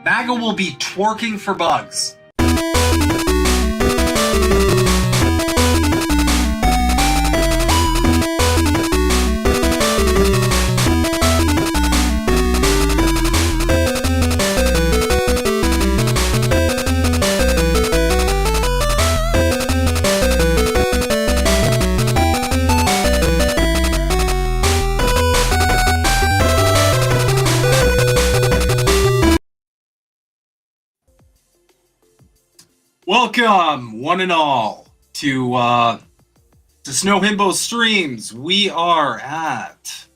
MAGA will be twerking for bugs. Welcome, one and all, to Snow Himbo Streams. We are at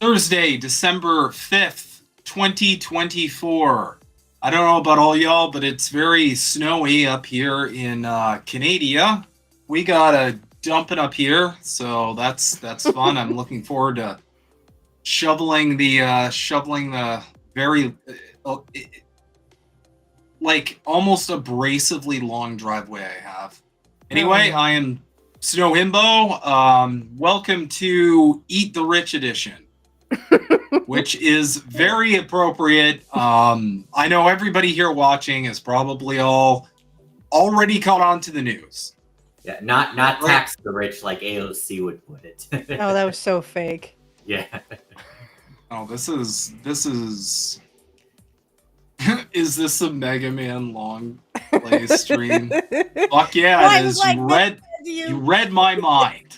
Thursday, December 5th, 2024. I don't know about all y'all, but it's very snowy up here in Canada. We got a dumping up here, so that's fun. I'm looking forward to shoveling the very like almost abrasively long driveway I have. Anyway, I am Snow Himbo. Welcome to Eat the Rich edition, which is very appropriate. I know everybody here watching is probably already caught on to the news. Yeah, not tax the rich like AOC would put it. Oh, that was so fake. Yeah. Oh, this is is this a Mega Man long play stream? Fuck yeah, Well, it is. like, You read my mind.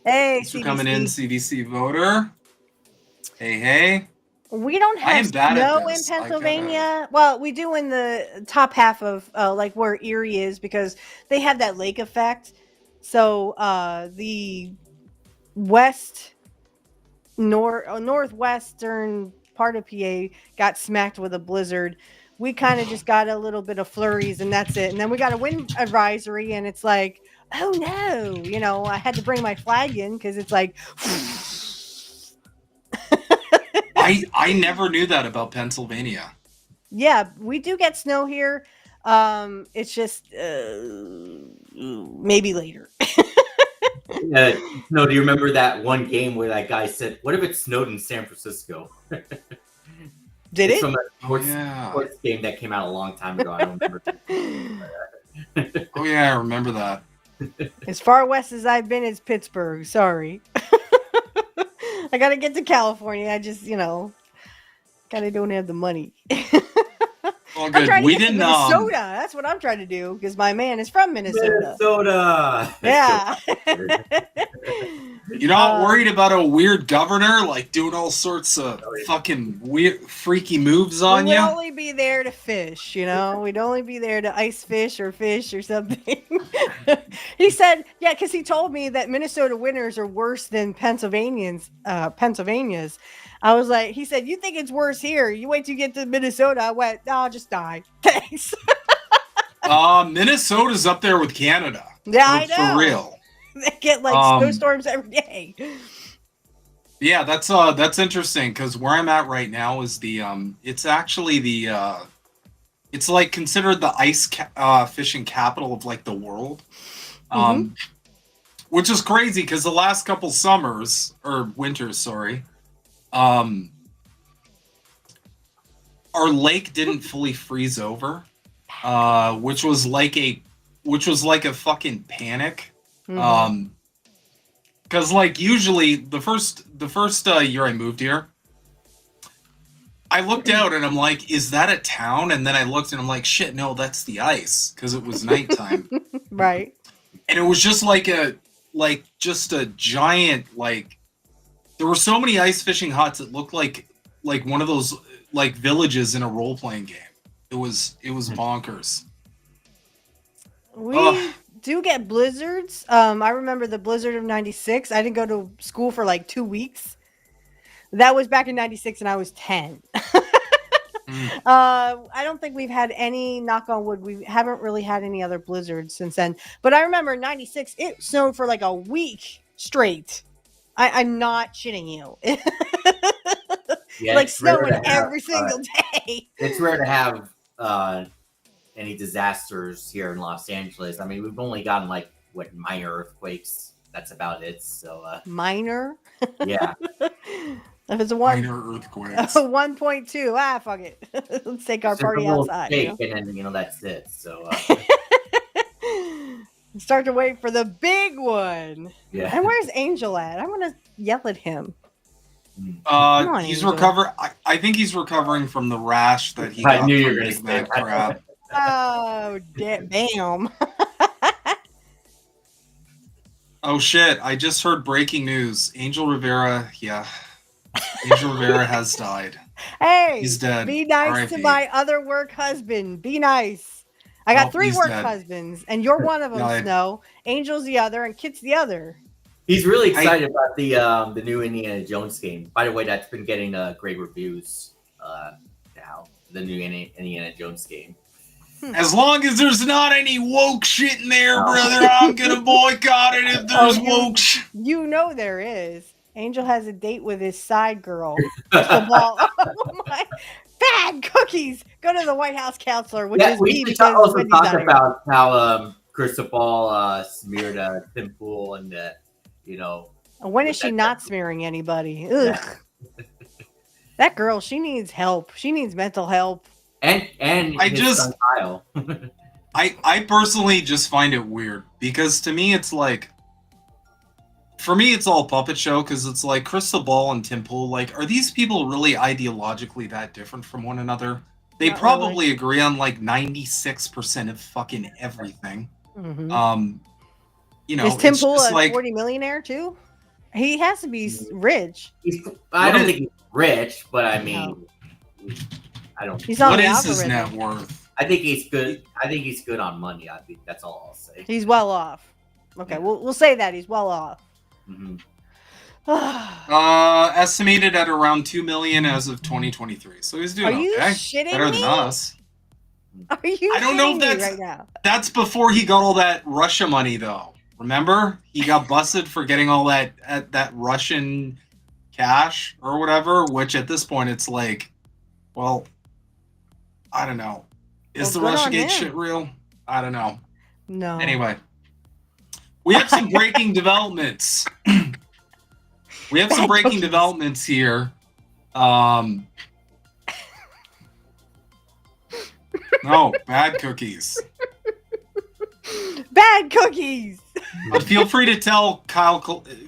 Hey, Thanks for coming in, CDC voter. Hey, hey. We don't I am have bad at snow in this. I Pennsylvania. Well, we do in the top half of like where Erie is, because they have that lake effect. So the northwestern part of PA got smacked with a blizzard. We kind of just got a little bit of flurries and that's it. And then we got a wind advisory and it's like, oh no, I had to bring my flag in because it's like I never knew that about Pennsylvania. Yeah, we do get snow here. It's just maybe later. No, do you remember that one game where that guy said, "What if it snowed in San Francisco?" Did it's it? from a sports game that came out a long time ago. I don't remember. Oh yeah, I remember that. As far west as I've been is Pittsburgh. Sorry. I gotta get to California. I just, kinda don't have the money. All I'm good. trying to We get to didn't. Minnesota. That's what I'm trying to do because my man is from Minnesota. Yeah. You're not worried about a weird governor like doing all sorts of fucking weird, freaky moves on you? We'd only be there to fish, We'd only be there to ice fish or something. He said, yeah, because he told me that Minnesota winters are worse than Pennsylvania's. I was like, he said, you think it's worse here? You wait till you get to Minnesota. I went, no, I'll just die. Thanks. Minnesota's up there with Canada. Yeah, I know. For real. They get snowstorms every day. Yeah, that's interesting because where I'm at right now is it's actually it's like considered the ice fishing capital of like the world. Which is crazy because the last couple summers or winters, sorry. Our lake didn't fully freeze over, which was like a fucking panic. Because like usually the first year I moved here, I looked out and I'm like, is that a town? And then I looked and I'm like, shit, no, that's the ice because it was nighttime. Right. And it was just just a giant there were so many ice fishing huts. It looked like one of those like villages in a role playing game. It was bonkers. We do get blizzards. I remember the blizzard of '96. I didn't go to school for like 2 weeks. That was back in '96, and I was 10. I don't think we've had any, knock on wood, we haven't really had any other blizzards since then. But I remember in '96, it snowed for like a week straight. I'm not shitting you. Yeah, like snowing every single day. It's rare to have any disasters here in Los Angeles. I mean, we've only gotten minor earthquakes. That's about it. So minor. Yeah. If it's a minor earthquakes. 1.2, fuck it. Let's take our Just a party little outside. shake, and then that's it. So Start to wait for the big one. yeah. And where's Angel at? I want to yell at him. on, He's Angel. I think he's recovering from the rash that he I got knew you from were gonna Big say Mac that. crab. Oh, bam. Oh shit! I just heard breaking news. Angel Rivera has died. Hey, He's dead. be nice to R.I.P.. my other work husband. Be nice. I got Nope, 3 he's work dead. husbands, and you're one of them, Died. Snow. Angel's the other, and Kit's the other. He's really excited about the new Indiana Jones game. By the way, that's been getting great reviews now. The new Indiana Jones game. As long as there's not any woke shit in there, No. brother, I'm gonna boycott it if there's woke shit. You know there is. Angel has a date with his side girl. Crystal Ball. Oh my. Bad cookies. Go to the White House counselor, which is we me should because also Wendy's talk not here. about how Crystal Ball smeared Tim Pool and When is she not smearing anybody? Ugh. That girl, she needs help. She needs mental help. and his son Kyle. I personally just find it weird because to me it's like, for me it's all puppet show because it's like Crystal Ball and Tim Pool, like, are these people really ideologically that different from one another? They Not probably really. agree on like 96% of fucking everything. Mm-hmm. It's Is Tim just Pool a like, 40 millionaire too? He has to be rich. I don't think he's rich, but I mean, I don't. He's on what the is his algorithm. net worth? I think he's good. I think he's good on money. I think that's all I'll say. He's well off. Okay, Yeah. we'll say that he's well off. Mhm. Estimated at around 2 million as of 2023. So he's doing Are you okay. shitting Better me? than us. Are you I don't know shitting if me that's- right now? That's before he got all that Russia money, though. Remember, he got busted for getting all that Russian cash or whatever. Which at this point, it's like, well, I don't know. Is Well, the good on RussiaGate him. shit real? I don't know. No. Anyway, we have some breaking developments. We have some Bad breaking cookies. developments here. No, bad cookies. Bad cookies. But feel free to tell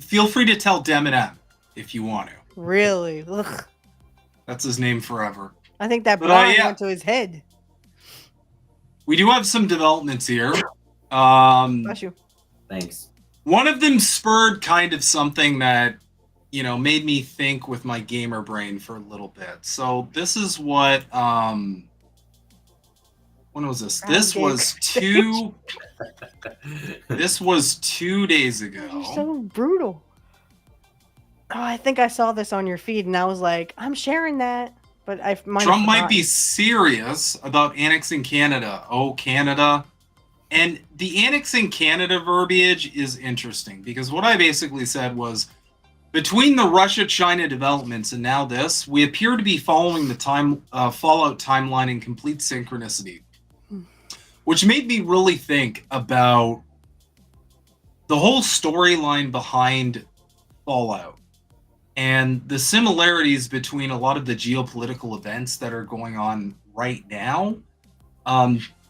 Feel free to tell Demise if you want to. Really? Ugh. That's his name forever. I think that But, blonde yeah. went to his head. We do have some developments here. Bless you. Thanks. One of them spurred kind of something that, made me think with my gamer brain for a little bit. So this is what, when was this? This was this was 2 days ago. You're so brutal. Oh, I think I saw this on your feed, and I was like, I'm sharing that. But Trump might be serious about annexing Canada. Oh, Canada. And the annexing Canada verbiage is interesting because what I basically said was, between the Russia-China developments and now this, we appear to be following the Fallout timeline in complete synchronicity, which made me really think about the whole storyline behind Fallout and the similarities between a lot of the geopolitical events that are going on right now.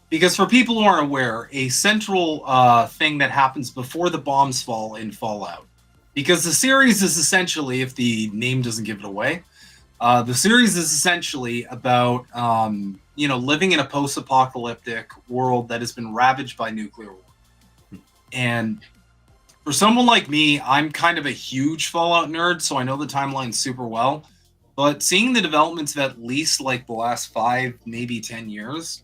Because for people who aren't aware, a central thing that happens before the bombs fall in Fallout, because the series is essentially, if the name doesn't give it away, the series is essentially about living in a post-apocalyptic world that has been ravaged by nuclear war. And for someone like me, I'm kind of a huge Fallout nerd, so I know the timeline super well. But seeing the developments of at least like the last 5, maybe 10 years,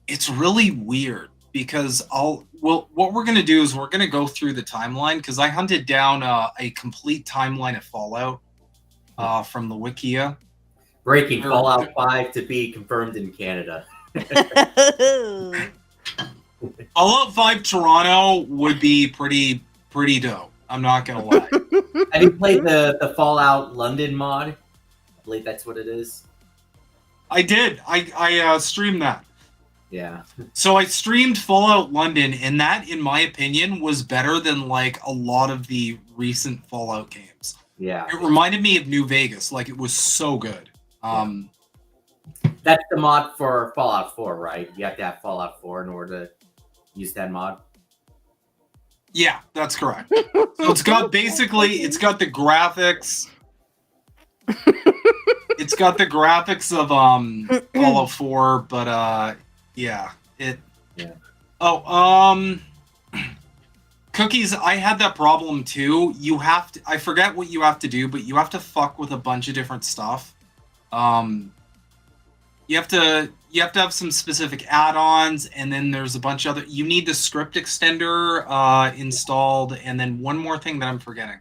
it's really weird because what we're going to do is we're going to go through the timeline because I hunted down a complete timeline of Fallout from the Wikia. Breaking Fallout 5 to be confirmed in Canada. Fallout 5 Toronto would be pretty dope. I'm not going to lie. Have you played the Fallout London mod? I believe that's what it is. I did. I streamed that. Yeah. So I streamed Fallout London, and that, in my opinion, was better than like a lot of the recent Fallout games. Yeah. It reminded me of New Vegas. Like, it was so good. That's the mod for Fallout 4, right? You have to have Fallout 4 in order to use that mod. Yeah, that's correct. So it's got the graphics. It's got the graphics of Fallout 4, but yeah. Cookies, I had that problem too. I forget what you have to do, but you have to fuck with a bunch of different stuff. You have to have some specific add-ons, and then there's a bunch of other. You need the script extender installed, and then one more thing that I'm forgetting.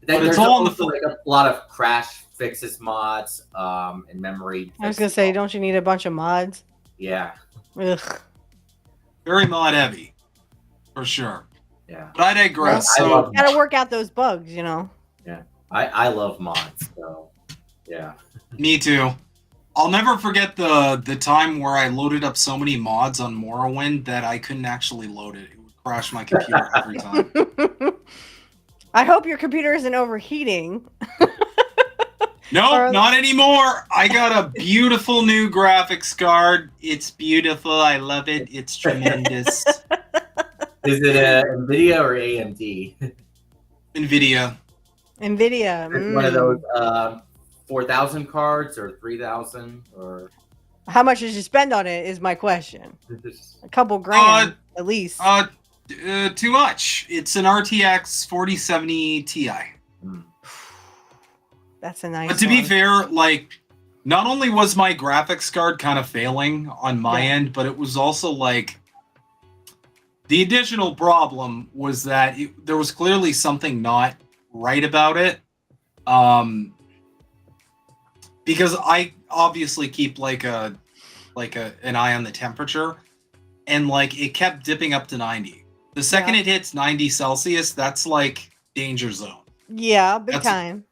But There's it's all on the like a lot of crash fixes mods and memory. I was gonna say, don't you need a bunch of mods? Yeah. Ugh. Very mod heavy, for sure. Yeah. But I digress. Well, So gotta work out those bugs, you know. Yeah. I love mods, so yeah. Me too. I'll never forget the time where I loaded up so many mods on Morrowind that I couldn't actually load it. It would crash my computer every time. I hope your computer isn't overheating. No, not anymore. I got a beautiful new graphics card. It's beautiful. I love it. It's tremendous. Is it NVIDIA or AMD? NVIDIA. NVIDIA. One of those 4,000 cards or 3,000 or. How much did you spend on it? Is my question. A couple grand at least. Too much. It's an RTX 4070 Ti. That's a nice. But to be fair, like, not only was my graphics card kind of failing on my end, but it was also like the additional problem was that there was clearly something not right about it. Because I obviously keep like an eye on the temperature, and like it kept dipping up to 90. The second it hits 90 Celsius, that's like danger zone. Yeah, big time.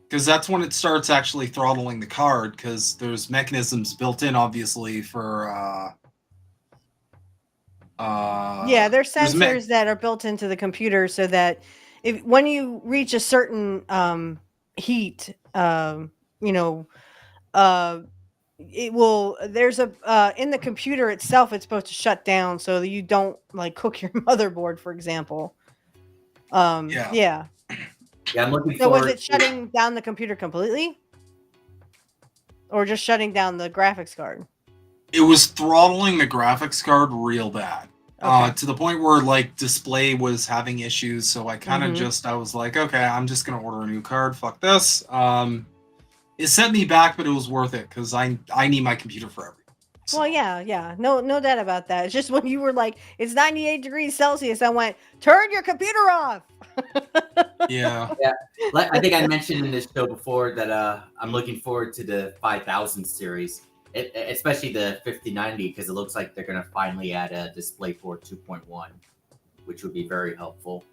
Because that's when it starts actually throttling the card, because there's mechanisms built in, obviously, for... there's sensors that are built into the computer so that when you reach a certain heat, it will, there's a, in the computer itself, it's supposed to shut down so that you don't, like, cook your motherboard, for example. Yeah, I'm looking forward. So was it shutting down the computer completely? Or just shutting down the graphics card? It was throttling the graphics card real bad. Okay. To the point where, like, display was having issues, so I kind of I was like, okay, I'm just going to order a new card. Fuck this. It set me back, but it was worth it, because I need my computer for everything. So. Well, yeah. No doubt about that. It's just when you were like, it's 98 degrees Celsius, I went, turn your computer off. Yeah. I think I mentioned in this show before that I'm looking forward to the 5000 series, especially the 5090, because it looks like they're going to finally add a DisplayPort 2.1, which would be very helpful.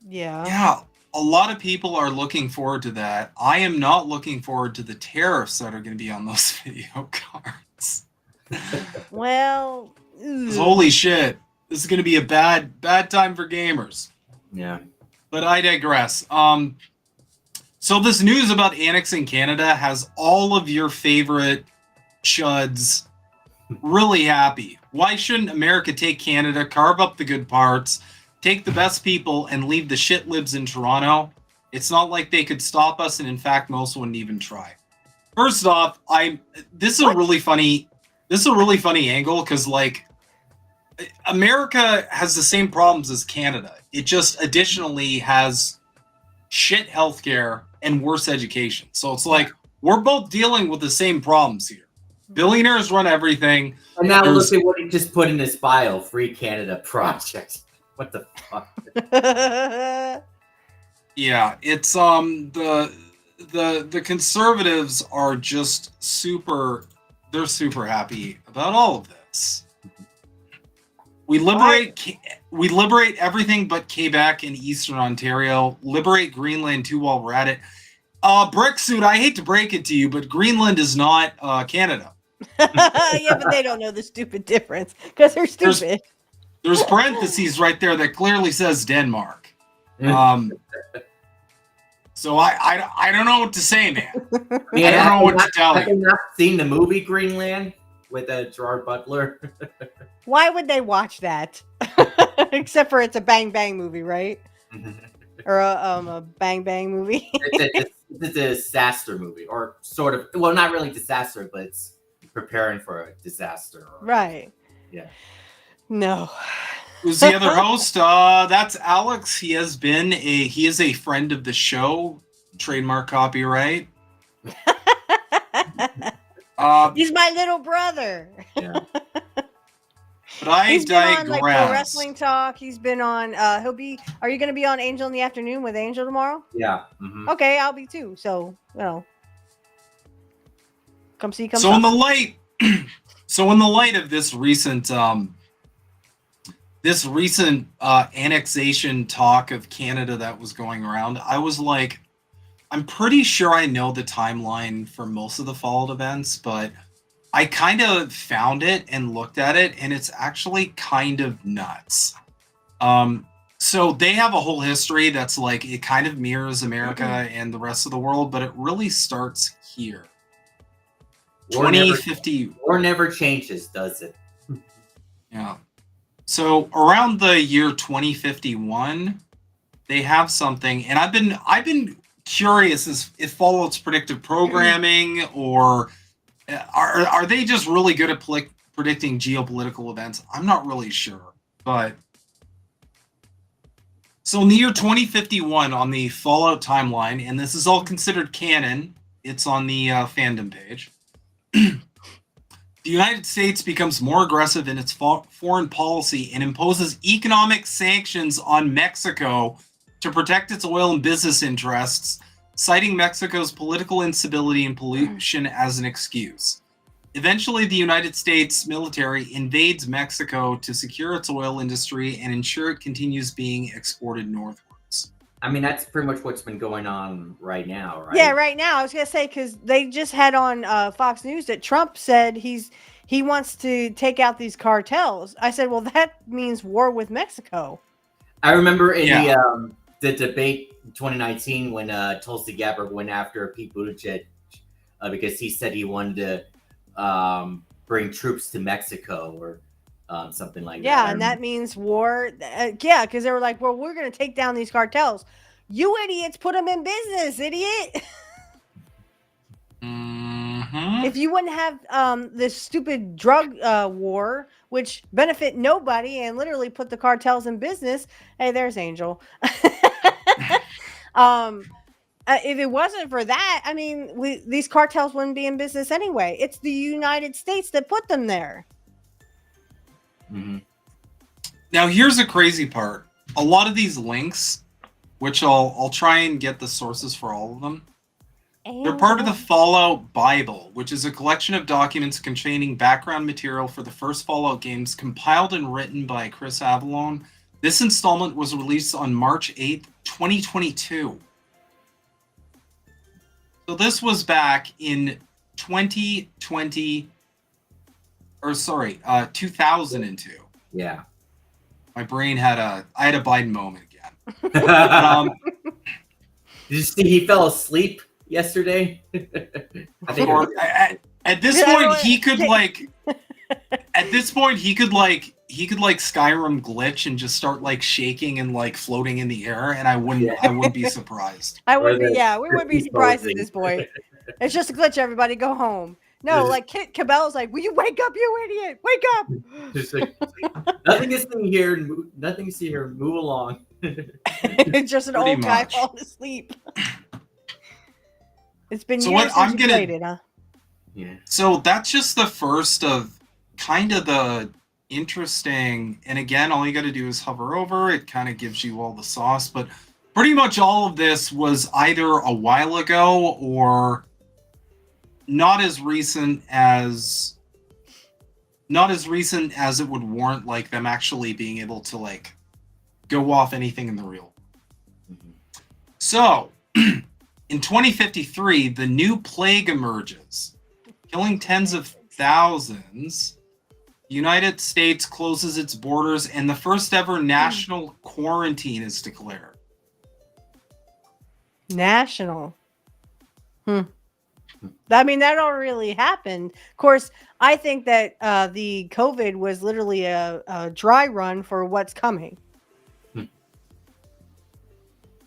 Yeah. A lot of people are looking forward to that. I am not looking forward to the tariffs that are going to be on those video cards. Well, holy shit. This is going to be a bad time for gamers. Yeah. But I digress. So this news about annexing Canada has all of your favorite chuds really happy. Why shouldn't America take Canada, carve up the good parts, take the best people, and leave the shit libs in Toronto? It's not like they could stop us, and in fact, most wouldn't even try. First off, this is a really funny angle, because like America has the same problems as Canada. It just additionally has shit healthcare and worse education. So it's like we're both dealing with the same problems here. Billionaires run everything. And now look at what he just put in his bio: Free Canada Project. What the fuck? Yeah, it's the conservatives are just they're super happy about all of this. We liberate everything but Quebec and Eastern Ontario. Liberate Greenland too while we're at it. Bricksuit, I hate to break it to you, but Greenland is not Canada. Yeah, but they don't know the stupid difference because they're stupid. There's parentheses right there that clearly says Denmark. So I don't know what to say, man. Yeah, I don't know what to tell have you. you not seen the movie Greenland with Gerard Butler? Why would they watch that? Except for it's a bang bang movie, right? Or a bang bang movie. It's a disaster movie, or sort of. Well, not really disaster, but it's preparing for a disaster. Right. Yeah. No. Who's the other host? That's Alex. He is a friend of the show. Trademark copyright. He's my little brother. Yeah. But I He's been on like Pro digress. Wrestling Talk. He's been on. Are you going to be on Angel in the Afternoon with Angel tomorrow? Yeah. Mm-hmm. Okay, I'll be too. So come see. So in the light of this recent annexation talk of Canada that was going around, I was like, I'm pretty sure I know the timeline for most of the Fallout events, but I kind of found it and looked at it, and it's actually kind of nuts. So they have a whole history that's like, it kind of mirrors America and the rest of the world, but it really starts here. 2050. War never changes, does it? Yeah. So around the year 2051, they have something, and I've been curious as if Fallout's predictive programming, or are they just really good at predicting geopolitical events? I'm not really sure, but so in the year 2051 on the Fallout timeline, and this is all considered canon, it's on the fandom page. The United States becomes more aggressive in its foreign policy and imposes economic sanctions on Mexico to protect its oil and business interests, citing Mexico's political instability and pollution as an excuse. Eventually, the United States military invades Mexico to secure its oil industry and ensure it continues being exported northwards. I mean, that's pretty much what's been going on right now, right? Yeah, right now. I was gonna say, because they just had on Fox News that Trump said he wants to take out these cartels. I said, well, that means war with Mexico. I remember in the debate in 2019 when Tulsi Gabbard went after Pete Buttigieg because he said he wanted to bring troops to Mexico or something like that. Yeah, and that means war. Yeah, because they were like, well, we're going to take down these cartels. You idiots, put them in business, idiot. If you wouldn't have this stupid drug war, which benefit nobody and literally put the cartels in business. Hey, there's Angel. If it wasn't for that, I mean, these cartels wouldn't be in business anyway. It's the United States that put them there. Mm-hmm. Now, here's the crazy part. A lot of these links, which I'll try and get the sources for all of them, they're part of the Fallout Bible, which is a collection of documents containing background material for the first Fallout games, compiled and written by Chris Avallone. This installment was released on March 8th, 2022. So this was back in 2002. Yeah. My brain had a Biden moment again. Did you see he fell asleep yesterday? I think at this point he could Skyrim glitch and just start like shaking and like floating in the air, and I wouldn't be surprised. We would be surprised at this point. It's just a glitch, everybody go home. No, like Cabela's like, will you wake up, you idiot? Wake up! Nothing to see here. Nothing to see here. Move along. It's just an old guy falling asleep. It's been years since you played it, huh? Yeah. So that's just the first of kind of the interesting, and again, all you got to do is hover over it. Kind of gives you all the sauce, but pretty much all of this was either a while ago or not as recent as it would warrant like them actually being able to like go off anything in the real. Mm-hmm. So in 2053, the new plague emerges, killing tens of thousands. The United States closes its borders, and the first ever national quarantine is declared. National. I mean, that already happened. Of course, I think that the COVID was literally a dry run for what's coming.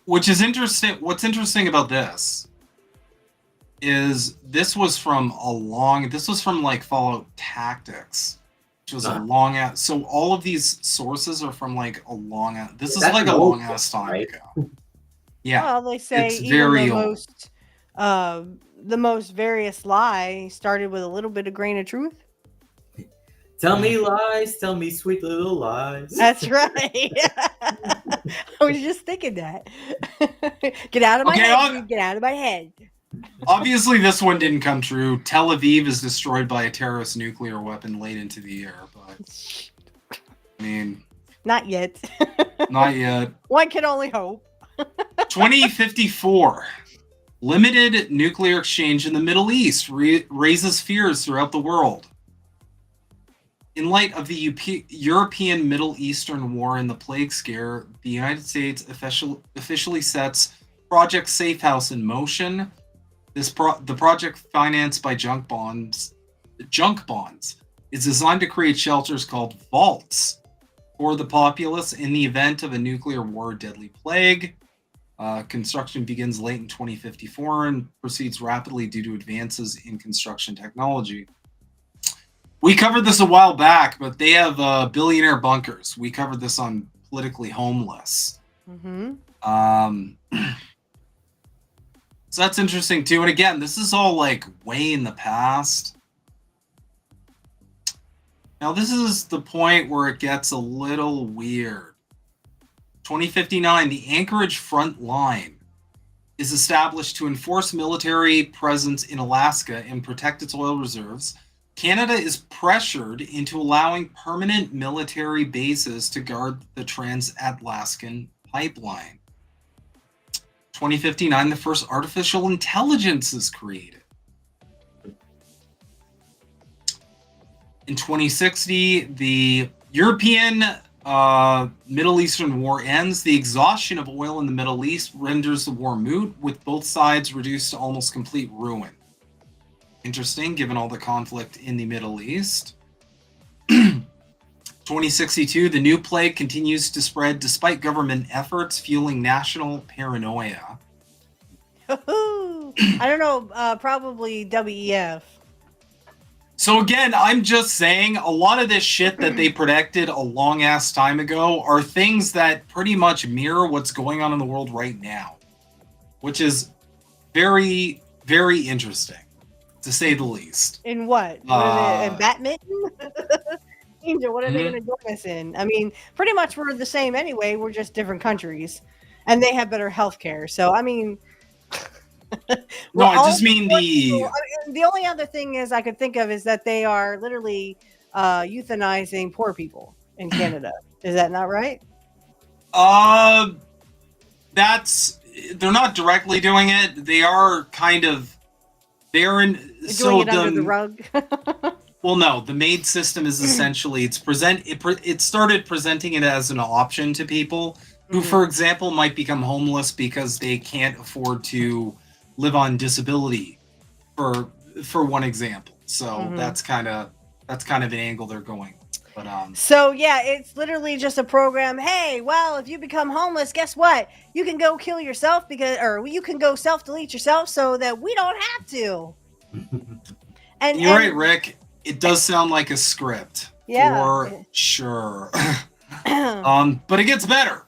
Which is interesting. What's interesting about this is this was from like Fallout Tactics, which was a long ass. So all of these sources are from like a long ass. This is like a long ass time ago. Yeah. Well, they say it's even very the most various lie started with a little bit of grain of truth. Tell me lies, tell me sweet little lies. That's right. I was just thinking that. Get out of my head, dude. Get out of my head. Obviously, this one didn't come true. Tel Aviv is destroyed by a terrorist nuclear weapon late into the year, but I mean, not yet. Not yet. One can only hope. 2054. Limited nuclear exchange in the Middle East raises fears throughout the world. In light of the European Middle Eastern War and the Plague Scare, the United States officially sets Project Safe House in motion. The project, financed by junk bonds, is designed to create shelters called vaults for the populace in the event of a nuclear war deadly plague. Construction begins late in 2054 and proceeds rapidly due to advances in construction technology. We covered this a while back, but they have billionaire bunkers. We covered this on Politically Homeless. Mm-hmm. So that's interesting too. And again, this is all like way in the past. Now this is the point where it gets a little weird. 2059, the Anchorage Front Line is established to enforce military presence in Alaska and protect its oil reserves. Canada is pressured into allowing permanent military bases to guard the Trans-Alaskan Pipeline. 2059, the first artificial intelligence is created. In 2060, the European Middle Eastern War ends. The exhaustion of oil in the Middle East renders the war moot, with both sides reduced to almost complete ruin. Interesting, given all the conflict in the Middle East. 2062, the new plague continues to spread despite government efforts, fueling national paranoia. I don't know, probably WEF. So again, I'm just saying, a lot of this shit that they predicted a long ass time ago are things that pretty much mirror what's going on in the world right now, which is very, very interesting, to say the least. In what? What are they, in badminton? What are they going to join us in? I mean, pretty much we're the same anyway. We're just different countries, and they have better health care. So, I mean, no, I just mean the only other thing is I could think of is that they are literally euthanizing poor people in Canada. Is that not right? They're not directly doing it. They are kind of. They're under the rug. Well, no, the MAID system is essentially it started presenting it as an option to people who, for example, might become homeless because they can't afford to live on disability, for one example. So that's kind of an angle they're going. But so yeah, it's literally just a program. Hey, well, if you become homeless, guess what? You can go kill yourself or you can go self-delete yourself so that we don't have to. And you're right, Rick. It does sound like a script. Yeah. For sure. But it gets better.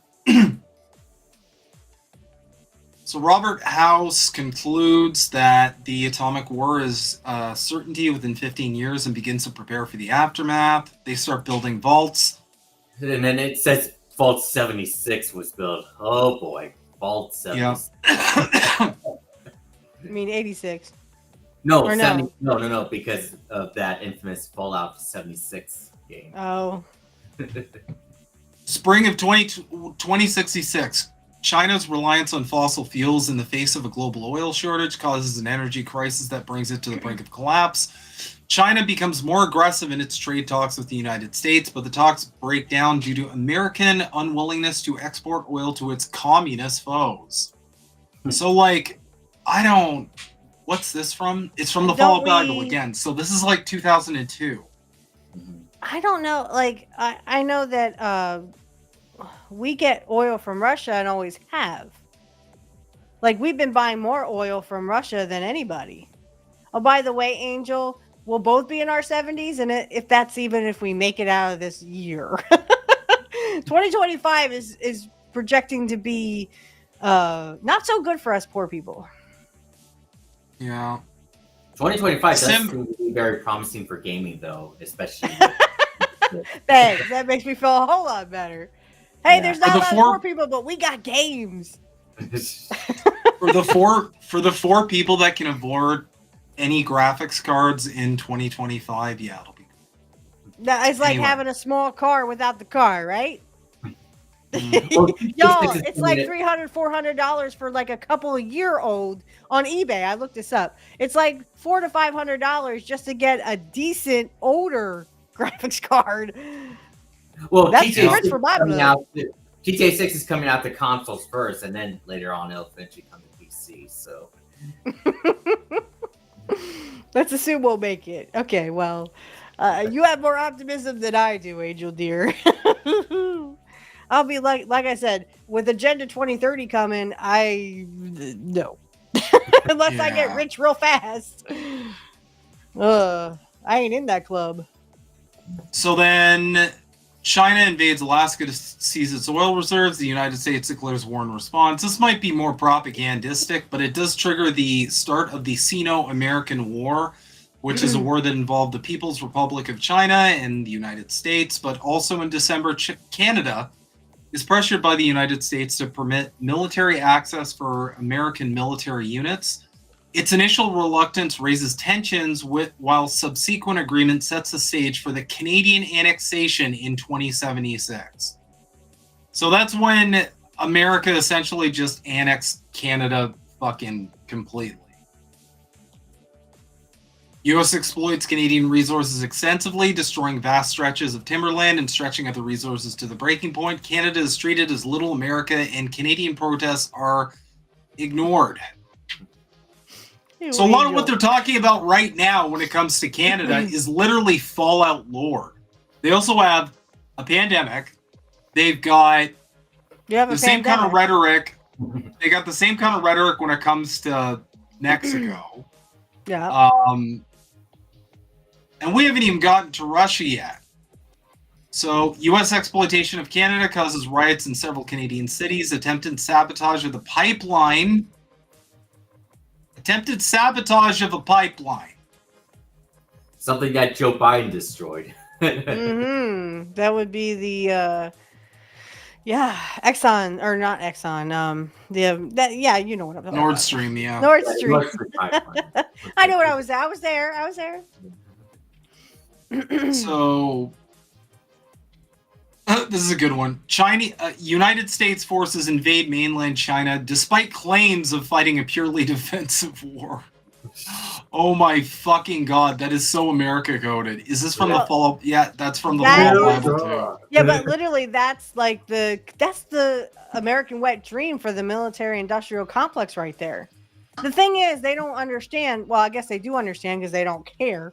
So Robert House concludes that the atomic war is a certainty within 15 years and begins to prepare for the aftermath. They start building vaults. And then it says Vault 76 was built. Oh boy. Vault 76. Yeah. I mean 86. No, no, because of that infamous Fallout 76 game. Oh. Spring of 2066. China's reliance on fossil fuels in the face of a global oil shortage causes an energy crisis that brings it to the brink of collapse. China becomes more aggressive in its trade talks with the United States, but the talks break down due to American unwillingness to export oil to its communist foes. So, like, I don't. What's this from? It's from the Don't Fall Bible we- again. So this is like 2002. I don't know. Like, I know that we get oil from Russia and always have. Like, we've been buying more oil from Russia than anybody. Oh, by the way, Angel, we'll both be in our 70s, and if that's even if we make it out of this year. 2025 is projecting to be not so good for us poor people. Yeah. 2025 does Sim- seem to be very promising for gaming, though, especially. Thanks. That makes me feel a whole lot better. Hey, Yeah. there's not a For the lot of four- poor people, but we got games. For the four people that can afford any graphics cards in 2025, yeah, it'll be. That it's like Anyway. having a small car without the car, right? Well, Y'all, this is it's like coming $300-$400 for like a couple of year old on eBay. I looked this up. It's like $400 to $500 just to get a decent older graphics card. Well, That's GTA rich 6 for my coming blood. out. GTA 6 is coming out to consoles first, and then later on it'll eventually come to PC. So Let's assume we'll make it. Okay, well, you have more optimism than I do, Angel dear. I'll be like I said, with Agenda 2030 coming, no. Unless I get Yeah. rich real fast. I ain't in that club. So then, China invades Alaska to seize its oil reserves. The United States declares war in response. This might be more propagandistic, but it does trigger the start of the Sino-American War, which is a war that involved the People's Republic of China and the United States. But also in December, Canada is pressured by the United States to permit military access for American military units. Its initial reluctance raises tensions while subsequent agreement sets the stage for the Canadian annexation in 2076. So that's when America essentially just annexed Canada fucking completely. U.S. exploits Canadian resources extensively, destroying vast stretches of timberland and stretching other resources to the breaking point. Canada is treated as Little America, and Canadian protests are ignored. So a lot of what they're talking about right now when it comes to Canada is literally Fallout lore. They also have a pandemic. They've got the same kind of rhetoric. They got the same kind of rhetoric when it comes to Mexico. Yeah. And we haven't even gotten to Russia yet. So, U.S. exploitation of Canada causes riots in several Canadian cities. Attempted sabotage of a pipeline. something that Joe Biden destroyed. That would be the Exxon or not Exxon. You know what I'm talking Nord about. Stream, yeah. Nord Stream. Nord Stream pipeline. I know what I was there. So, this is a good one. United States forces invade mainland China despite claims of fighting a purely defensive war. Oh my fucking god, that is so America coded. Is this from the Fall? Yeah, that's from the That Fall is- Bible too. Yeah, but literally that's the American wet dream for the military industrial complex right there. The thing is, they don't understand. Well, I guess they do understand because they don't care.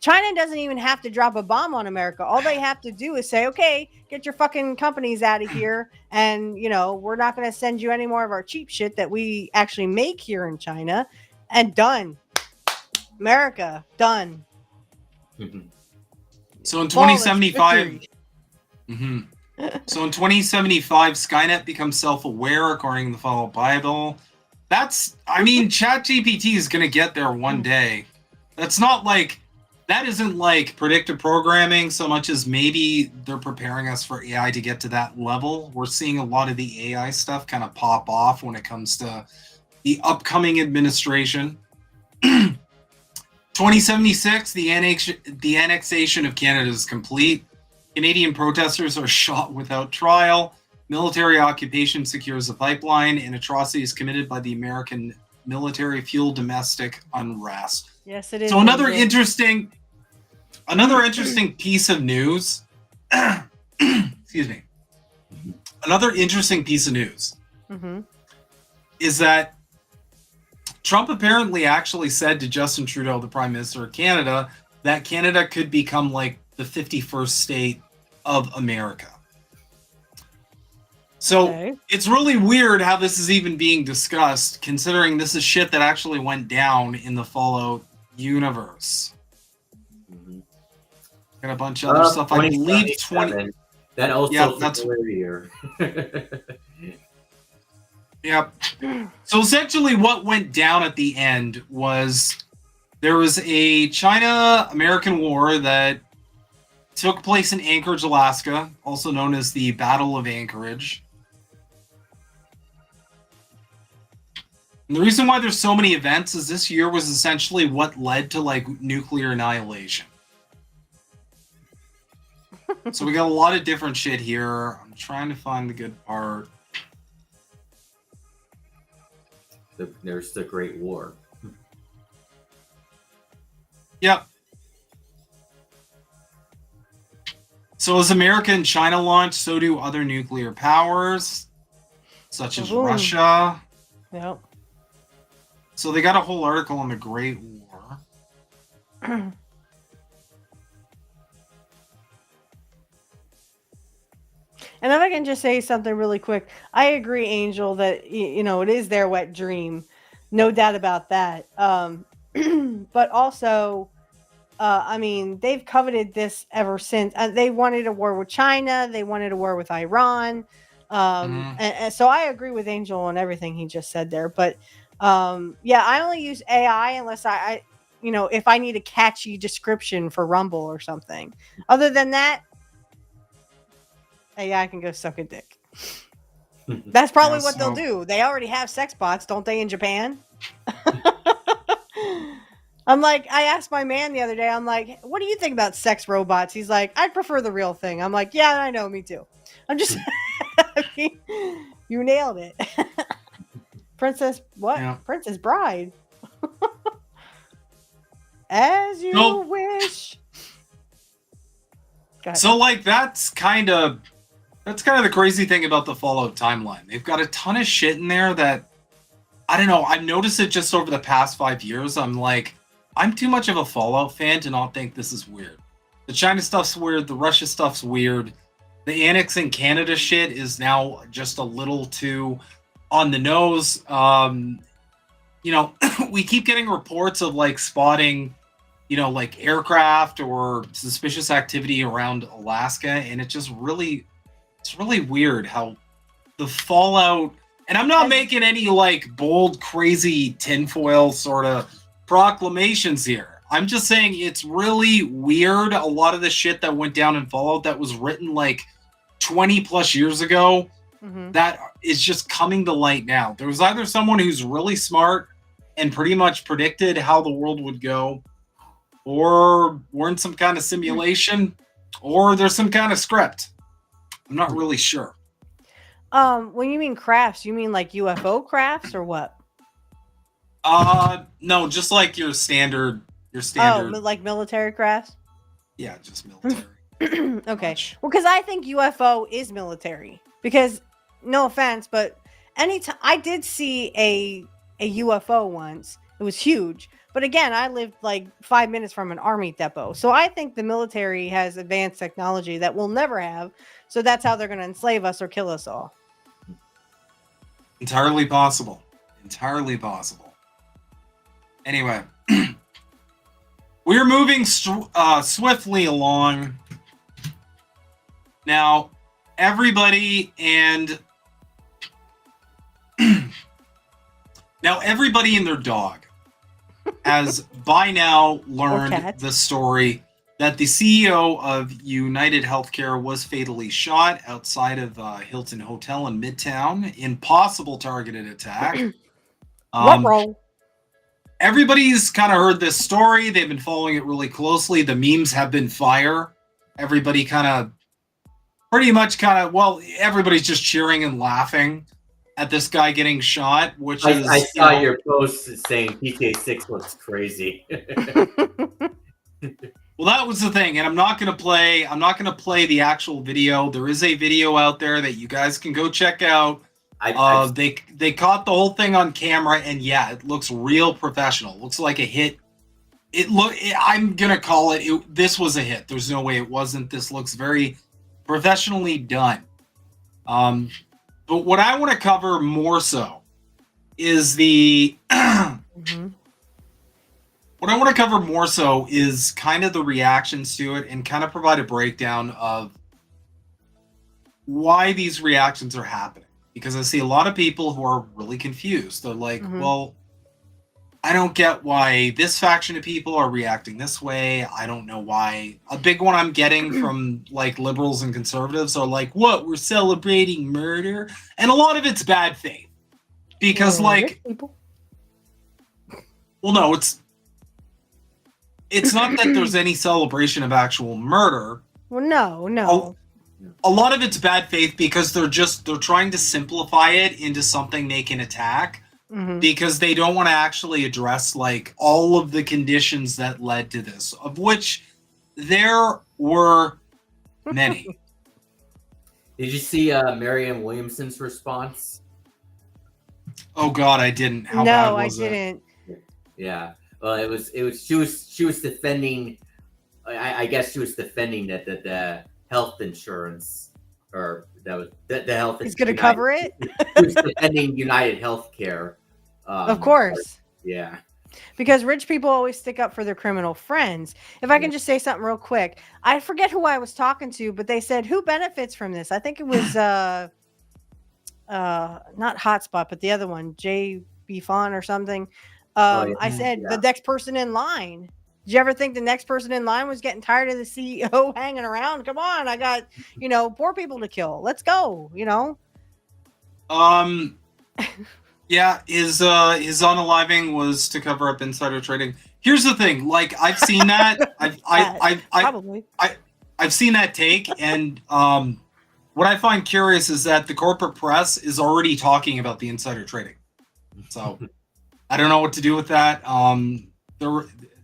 China doesn't even have to drop a bomb on America. All they have to do is say, okay, get your fucking companies out of here. And, we're not going to send you any more of our cheap shit that we actually make here in China. And done. America, done. So in Flawless 2075, victory. So in 2075, Skynet becomes self-aware, according to the Fall Bible. ChatGPT is going to get there one day. That isn't like predictive programming so much as maybe they're preparing us for AI to get to that level. We're seeing a lot of the AI stuff kind of pop off when it comes to the upcoming administration. 2076, the annexation of Canada is complete. Canadian protesters are shot without trial. Military occupation secures the pipeline, and atrocities committed by the American military fuel domestic unrest. Yes, it is. So another interesting piece of news. Excuse me. Another interesting piece of news Mm-hmm. is that Trump apparently actually said to Justin Trudeau, the Prime Minister of Canada, that Canada could become like the 51st state of America. So Okay. it's really weird how this is even being discussed, considering this is shit that actually went down in the Fallout universe. Got a bunch of other stuff. I believe 20. That also Yeah, that's familiar. Yep. So essentially what went down at the end was there was a China-American war that took place in Anchorage, Alaska, also known as the Battle of Anchorage. And the reason why there's so many events is this year was essentially what led to like nuclear annihilation. So we got a lot of different shit here. I'm trying to find the good part. There's the Great War. Yep. So as America and China launch, so do other nuclear powers, such as Russia. Yep. So they got a whole article on the Great War. And if I can just say something really quick, I agree, Angel, that you know it is their wet dream, no doubt about that. But also, I mean, they've coveted this ever since. They wanted a war with China. They wanted a war with Iran. And so I agree with Angel on everything he just said there. But yeah, I only use AI unless I, you know, if I need a catchy description for Rumble or something. Other than that, AI can go suck a dick. That's probably what they'll do. They already have sex bots, don't they, in Japan? I'm like, I asked my man the other day, I'm like, what do you think about sex robots? He's like, I'd prefer the real thing. I'm like, yeah, I know, me too. I'm just, I mean, you nailed it. Princess, what? Yeah. Princess Bride. As you wish. So, like, that's kind of the crazy thing about the Fallout timeline. They've got a ton of shit in there that, I don't know, I've noticed it just over the past 5 years. I'm like, I'm too much of a Fallout fan to not think this is weird. The China stuff's weird. The Russia stuff's weird. The annexing Canada shit is now just a little too on the nose. You know, we keep getting reports of, like, spotting, you know, like aircraft or suspicious activity around Alaska. And it just really, it's really weird how the Fallout, and I'm not making any like bold, crazy tinfoil sort of proclamations here. I'm just saying it's really weird. A lot of the shit that went down in Fallout that was written like 20 plus years ago, that is just coming to light now. There was either someone who's really smart and pretty much predicted how the world would go, or we're in some kind of simulation, or there's some kind of script. I'm not really sure. When you mean crafts, you mean like UFO crafts or what? No, just like your standard. Oh, like military crafts? Yeah, just military. Okay. Well, because I think UFO is military. Because, no offense, but anytime I did see a UFO once. It was huge. But again, I lived like 5 minutes from an army depot. So I think the military has advanced technology that we'll never have. So that's how they're going to enslave us or kill us all. Entirely possible. Entirely possible. Anyway, we're moving swiftly along. Now, everybody and their dog has by now learned the story that the CEO of United Healthcare was fatally shot outside of Hilton Hotel in Midtown in possible targeted attack. Everybody's kind of heard this story. They've been following it really closely. The memes have been fire. Everybody everybody's just cheering and laughing at this guy getting shot, which I saw your post saying PK6 looks crazy. Well, that was the thing, and I'm not gonna play the actual video. There is a video out there that you guys can go check out. They caught the whole thing on camera, and yeah, it looks real professional. Looks like a hit. I'm gonna call it. This was a hit. There's no way it wasn't. This looks very professionally done. But what I want to cover more so is the. What I want to cover more so is kind of the reactions to it, and kind of provide a breakdown of why these reactions are happening. Because I see a lot of people who are really confused. They're like, well, I don't get why this faction of people are reacting this way. I don't know why. A big one I'm getting from like liberals and conservatives are like, what? We're celebrating murder? And a lot of it's bad faith. Because well, no, it's not that there's any celebration of actual murder. Well, no. A lot of it's bad faith because they're trying to simplify it into something they can attack because they don't want to actually address like all of the conditions that led to this, of which there were many. Did you see Marianne Williamson's response? Oh God, I didn't. How bad was I didn't. Yeah. Well, it was she was defending. I guess she was defending that the health insurance, or that was the health. He's going to cover it. She was defending United Healthcare. Of course. Yeah. Because rich people always stick up for their criminal friends. If I can just say something real quick, I forget who I was talking to, but they said who benefits from this. I think it was not Hotspot, but the other one, JB Fawn or something. I said the next person in line. Did you ever think the next person in line was getting tired of the CEO hanging around? Come on, I got, poor people to kill. Let's go, Yeah, his unaliving was to cover up insider trading. Here's the thing, like I've seen that. I've seen that take, and what I find curious is that the corporate press is already talking about the insider trading. So I don't know what to do with that.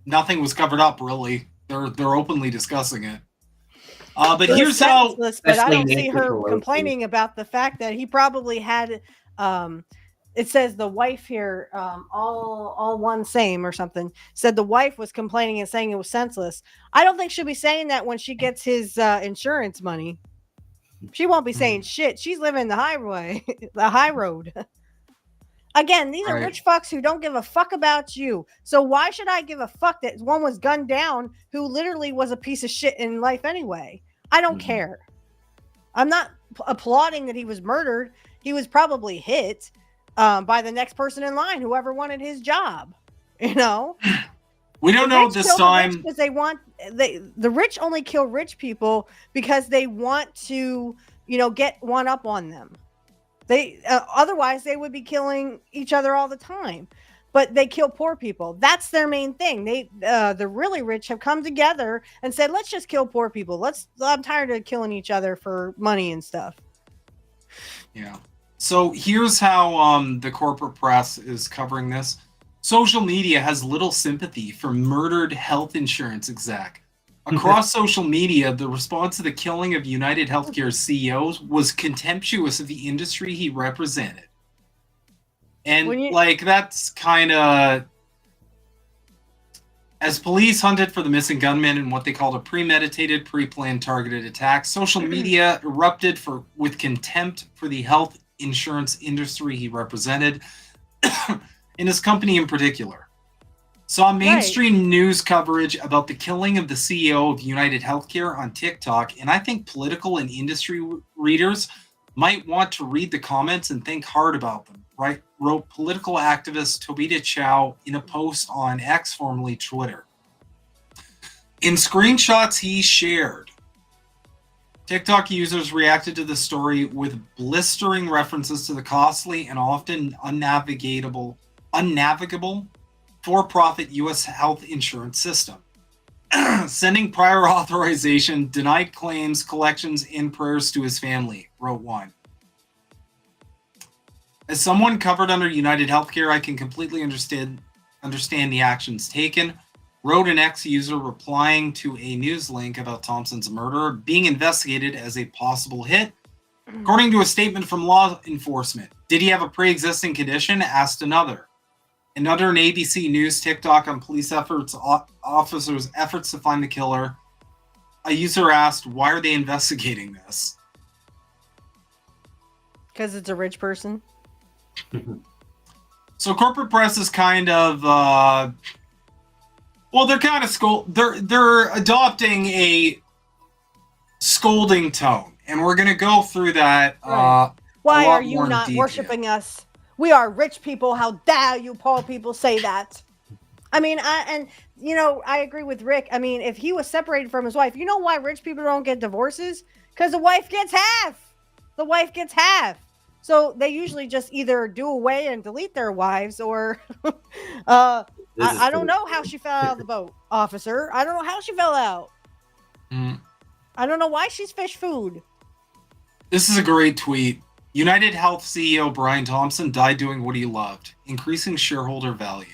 Nothing was covered up, really. They're openly discussing it. But here's how. But I don't see her complaining about the fact that he probably had. It says the wife here, all one same or something. Said the wife was complaining and saying it was senseless. I don't think she'll be saying that when she gets his insurance money. She won't be saying shit. She's living the highway, the high road. Again, these are rich fucks who don't give a fuck about you. So why should I give a fuck that one was gunned down who literally was a piece of shit in life anyway? I don't care. I'm not applauding that he was murdered. He was probably hit by the next person in line, whoever wanted his job. We don't know this time. Because the rich only kill rich people because they want to, get one up on them. They otherwise they would be killing each other all the time, but they kill poor people. That's their main thing. The really rich have come together and said, let's just kill poor people. I'm tired of killing each other for money and stuff. Yeah. So here's how the corporate press is covering this. Social media has little sympathy for murdered health insurance exec. Across social media, the response to the killing of United Healthcare's CEOs was contemptuous of the industry he represented. And that's kind of... As police hunted for the missing gunman in what they called a premeditated, pre-planned, targeted attack, social media erupted with contempt for the health insurance industry he represented, and his company in particular. Saw mainstream news coverage about the killing of the CEO of United Healthcare on TikTok, and I think political and industry readers might want to read the comments and think hard about them, right? Wrote political activist Tobita Chow in a post on X, formerly Twitter. In screenshots he shared, TikTok users reacted to the story with blistering references to the costly and often unnavigable for-profit U.S. health insurance system. Sending prior authorization, denied claims, collections, and prayers to his family, wrote one. As someone covered under United Healthcare, I can completely understand the actions taken, wrote an ex-user replying to a news link about Thompson's murder being investigated as a possible hit According to a statement from law enforcement, did he have a pre-existing condition? Asked another. Another in ABC News TikTok on police officers' efforts to find the killer. A user asked, why are they investigating this? Because it's a rich person. So corporate press is kind of, they're kind of they're adopting a scolding tone, and we're going to go through that. Right. Why are you more not worshiping us? We are rich people. How dare you poor people say that? I mean, I agree with Rick. I mean, if he was separated from his wife, you know why rich people don't get divorces? Because the wife gets half. The wife gets half. So they usually just either do away and delete their wives, or I don't know how she fell out of the boat, officer. I don't know how she fell out. I don't know why she's fish food. This is a great tweet. United Health CEO Brian Thompson died doing what he loved, increasing shareholder value.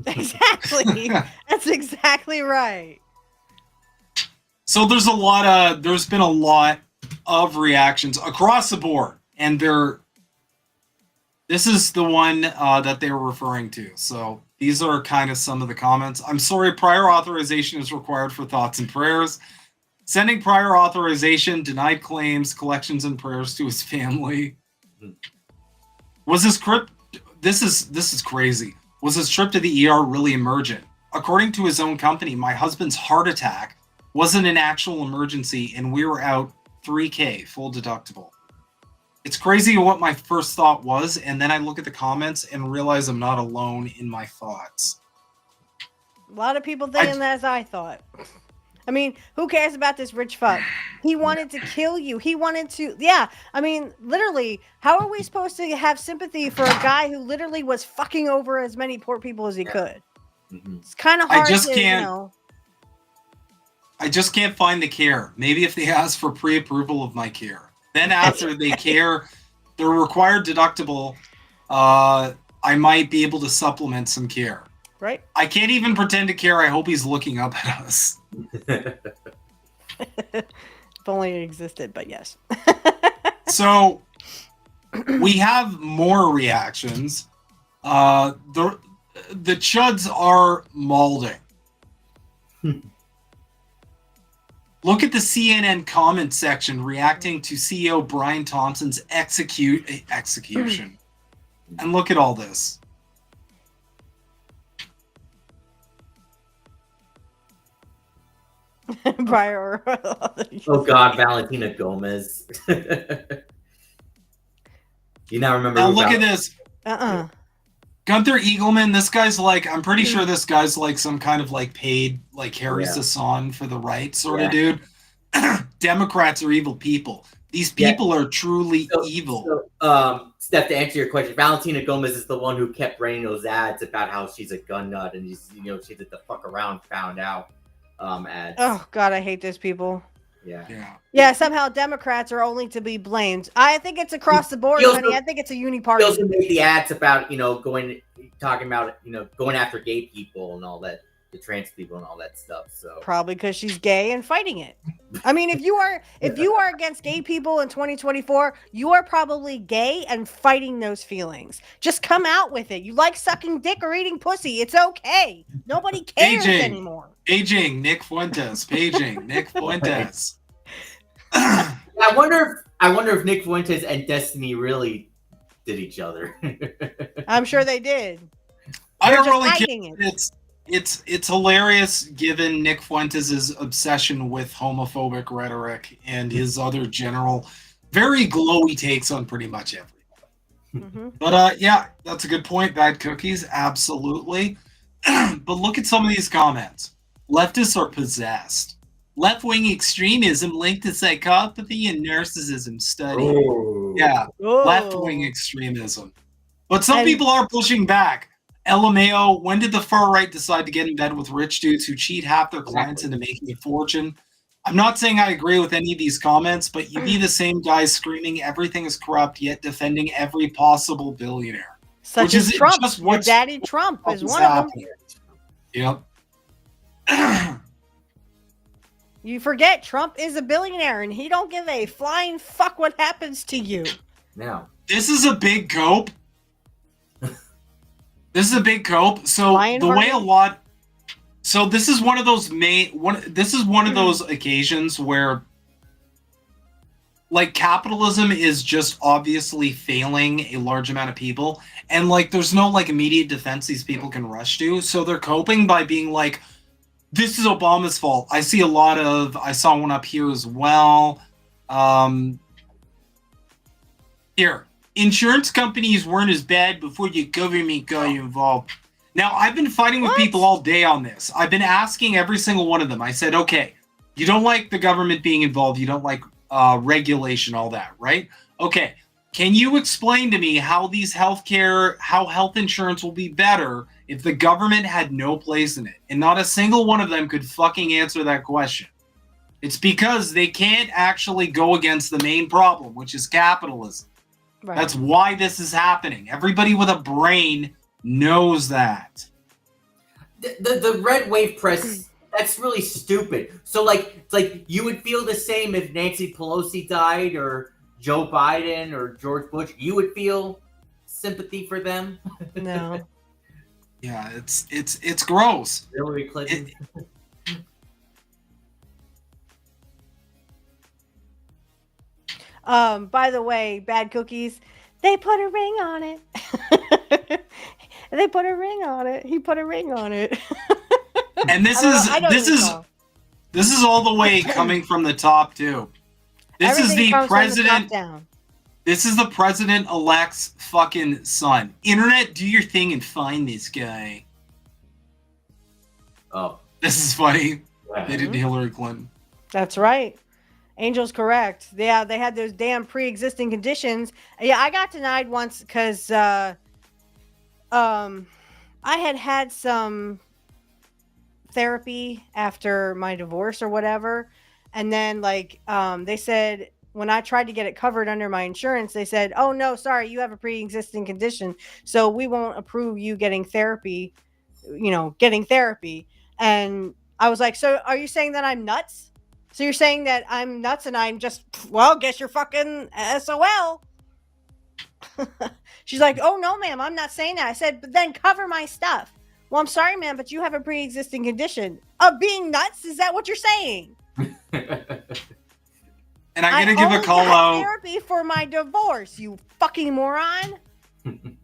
Exactly. That's exactly right. So there's been a lot of reactions across the board, and this is the one that they were referring to. So these are kind of some of the comments. I'm sorry, prior authorization is required for thoughts and prayers. Sending prior authorization, denied claims, collections and prayers to his family. Was this trip? This is crazy. Was his trip to the ER really emergent? According to his own company, my husband's heart attack wasn't an actual emergency, and we were out $3,000 full deductible. It's crazy what my first thought was, and then I look at the comments and realize I'm not alone in my thoughts. A lot of people thinking as I thought. I mean, who cares about this rich fuck? He wanted to kill you. He wanted to, I mean, literally, how are we supposed to have sympathy for a guy who literally was fucking over as many poor people as he could? Mm-hmm. It's kind of hard I just can't find the care. Maybe if they ask for pre-approval of my care. Then after they care, the required deductible, I might be able to supplement some care. Right. I can't even pretend to care. I hope he's looking up at us. If only it existed, but yes. So we have more reactions. The chuds are mauling. Look at the CNN comment section reacting to CEO Brian Thompson's execution. And look at all this. Prior. Oh God, Valentina Gomez. You now remember? Now look at this. Gunther Eagleman. This guy's like, I'm pretty sure this guy's like some kind of like paid, like Harry Sasson for the right sort of dude. Democrats are evil people. These people are truly evil. So, Steph, to answer your question, Valentina Gomez is the one who kept running those ads about how she's a gun nut and she's the fuck around found out. Ads. Oh God, I hate those people. Yeah. Somehow Democrats are only to be blamed. I think it's across the board, honey. I think it's a uniparty. He also made the ads about talking about going after gay people and all that, the trans people and all that stuff. So probably because she's gay and fighting it. I mean, if you are against gay people in 2024, you are probably gay and fighting those feelings. Just come out with it. You like sucking dick or eating pussy. It's okay. Nobody cares anymore. Paging Nick Fuentes. Paging Nick Fuentes. I wonder if Nick Fuentes and Destiny really did each other. I'm sure they did. I don't really care. It's hilarious given Nick Fuentes' obsession with homophobic rhetoric and his other general very glowy takes on pretty much everything. Mm-hmm. But that's a good point. Bad cookies, absolutely. But look at some of these comments. Leftists are possessed. Left-wing extremism linked to psychopathy and narcissism study. Oh. Yeah, left-wing extremism. But some people are pushing back. LMAO, when did the far right decide to get in bed with rich dudes who cheat half their clients into making a fortune? I'm not saying I agree with any of these comments, but you be the same guys screaming everything is corrupt, yet defending every possible billionaire. Such as Trump. Your daddy Trump is one of them. Yep. You forget Trump is a billionaire and he don't give a flying fuck what happens to you. Now, This is a big cope. This is a big cope. So Lion the way a hearted? lot. So this is one of those This is one of those occasions where, like, capitalism is just obviously failing a large amount of people, and like, there's no like immediate defense these people can rush to. So they're coping by being like, "This is Obama's fault." I saw one up here as well. Here, insurance companies weren't as bad before the government got involved. Now, I've been fighting with people all day on this. I've been asking every single one of them. I said, okay, you don't like the government being involved. You don't like regulation, all that, right? Okay, can you explain to me how how health insurance will be better if the government had no place in it? And not a single one of them could fucking answer that question. It's because they can't actually go against the main problem, which is capitalism. Right. That's why this is happening. Everybody with a brain knows that. the red wave press, that's really stupid. So like, it's like you would feel the same if Nancy Pelosi died or Joe Biden or George Bush. You would feel sympathy for them. No. Yeah, it's gross. Hillary Clinton. By the way, bad cookies, they put a ring on it. They put a ring on it. He put a ring on it. And this is all the way coming from the top too. This is the president. This is the president-elect's fucking son. Internet, do your thing and find this guy. Oh, This is funny. yeah. They did Hillary Clinton. That's right. Angel's correct. Yeah, they had those damn pre-existing conditions. Yeah, I got denied once because I had some therapy after my divorce or whatever, and then like they said when I tried to get it covered under my insurance, they said, "Oh no, sorry, you have a pre-existing condition, so we won't approve you getting therapy." And I was like, "So are you saying that I'm nuts? So you're saying that I'm nuts and I'm just, well, guess you're fucking SOL." She's like, "Oh, no, ma'am, I'm not saying that." I said, "But then cover my stuff." "Well, I'm sorry, ma'am, but you have a pre-existing condition." Of being nuts? Is that what you're saying? And I'm gonna give a call got out. therapy for my divorce, you fucking moron.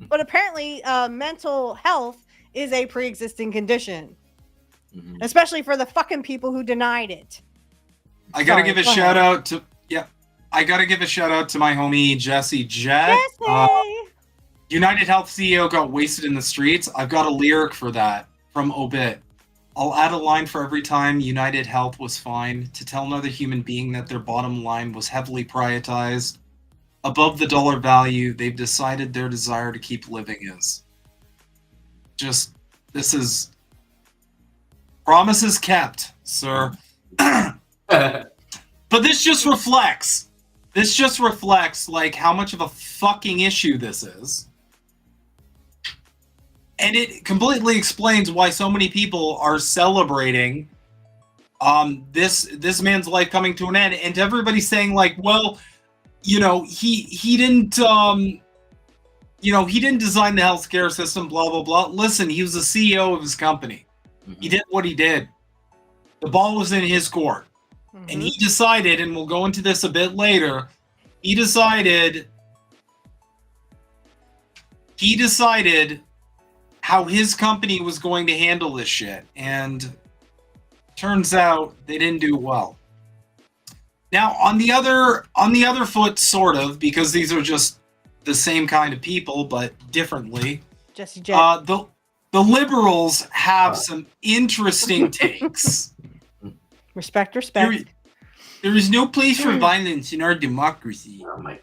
But apparently, mental health is a pre-existing condition, especially for the fucking people who denied it. I gotta give a go shout ahead. out to I gotta give a shout out to my homie Jesse Jett. Jesse! United Health CEO got wasted in the streets. I've got a lyric for that from Obit. I'll add a line for every time United Health was fine to tell another human being that their bottom line was heavily prioritized. Above the dollar value, they've decided their desire to keep living is. Just, this is promises kept, sir. But this just reflects like how much of a fucking issue this is. And it completely explains why so many people are celebrating this man's life coming to an end, and everybody's saying like, well, he didn't he didn't design the healthcare system, blah blah blah. Listen, he was the CEO of his company. He did what he did. The ball was in his court. And he decided, and we'll go into this a bit later, he decided how his company was going to handle this shit. And turns out they didn't do well. Now, on the other foot, sort of, because these are just the same kind of people, but differently. Jesse Jett. The liberals have some interesting takes. Respect. There is no place for violence in our democracy. Oh my god.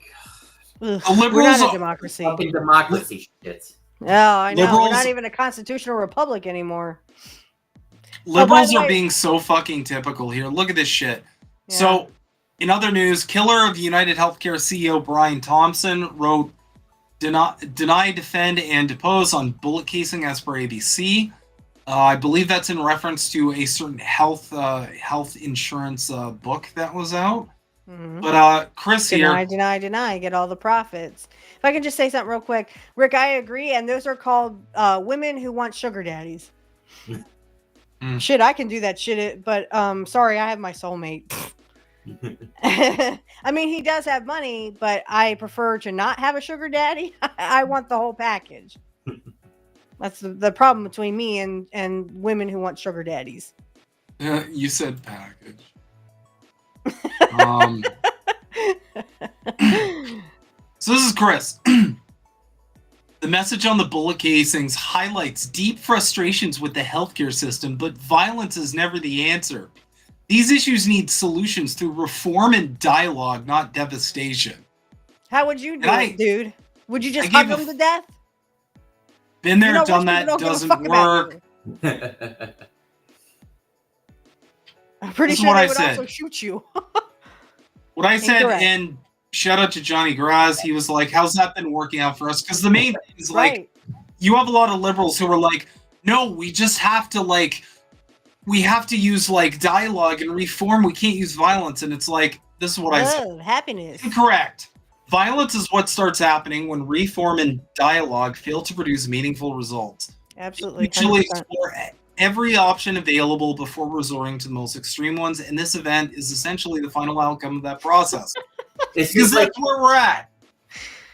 Ugh, The liberals we're not are- a democracy. Fucking democracy shit. Yeah, I know. We're Liberals- not even a constitutional republic anymore. Liberals the are way- being so fucking typical here. Look at this shit. Yeah. So, in other news, killer of United Healthcare CEO Brian Thompson wrote, deny, defend, and depose on bullet casing as per ABC. I believe that's in reference to a certain health insurance book that was out. Mhm. But Chris Deny, here, deny, get all the profits. If I can just say something real quick, Rick, I agree, and those are called women who want sugar daddies. Mm. Shit, I can do that shit, but sorry, I have my soulmate. I mean, he does have money, but I prefer to not have a sugar daddy. I want the whole package. That's the problem between me and women who want sugar daddies. you said package. Um, so this is Chris. The message on the bullet casings highlights deep frustrations with the healthcare system, but violence is never the answer. These issues need solutions through reform and dialogue, not devastation. How would you do it, dude? Would you just I hug gave them to death? Been there, You know, done rich people that, don't give a doesn't fuck about work. you. I'm pretty This is sure what they I would said. also shoot you. What I said, Incorrect. and shout out to Johnny Graz, he was like, how's that been working out for us? Because the main thing is, like, Right. you have a lot of liberals who are like, no, we just have to, like, we have to use, like, dialogue and reform. We can't use violence. And it's like, this is what I said. Love, happiness. Incorrect. Violence is what starts happening when reform and dialogue fail to produce meaningful results. Absolutely. We usually 100%. explore every option available before resorting to the most extreme ones, and this event is essentially the final outcome of that process. It's Because just like that's where we're at.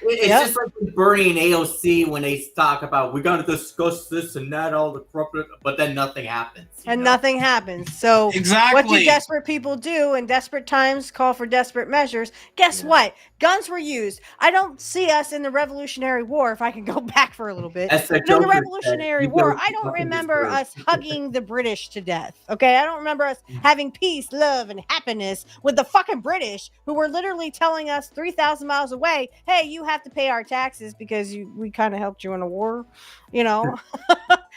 it's Yep. just like with Bernie and AOC when they talk about we got to discuss this and that, all the corporate, but then nothing happens. And nothing happens. So what do Exactly. desperate people do in desperate times call for desperate measures? Guess Yeah. what? Guns were used. I don't see us in the Revolutionary War, if I can go back for a little bit. As the But in the Joker said, Revolutionary you get War, what I you don't fucking remember deserve. us hugging the British to death. Okay? I don't remember us having peace, love, and happiness with the fucking British who were literally telling us 3,000 miles away, hey, you have to pay our taxes because we kind of helped you in a war, you know?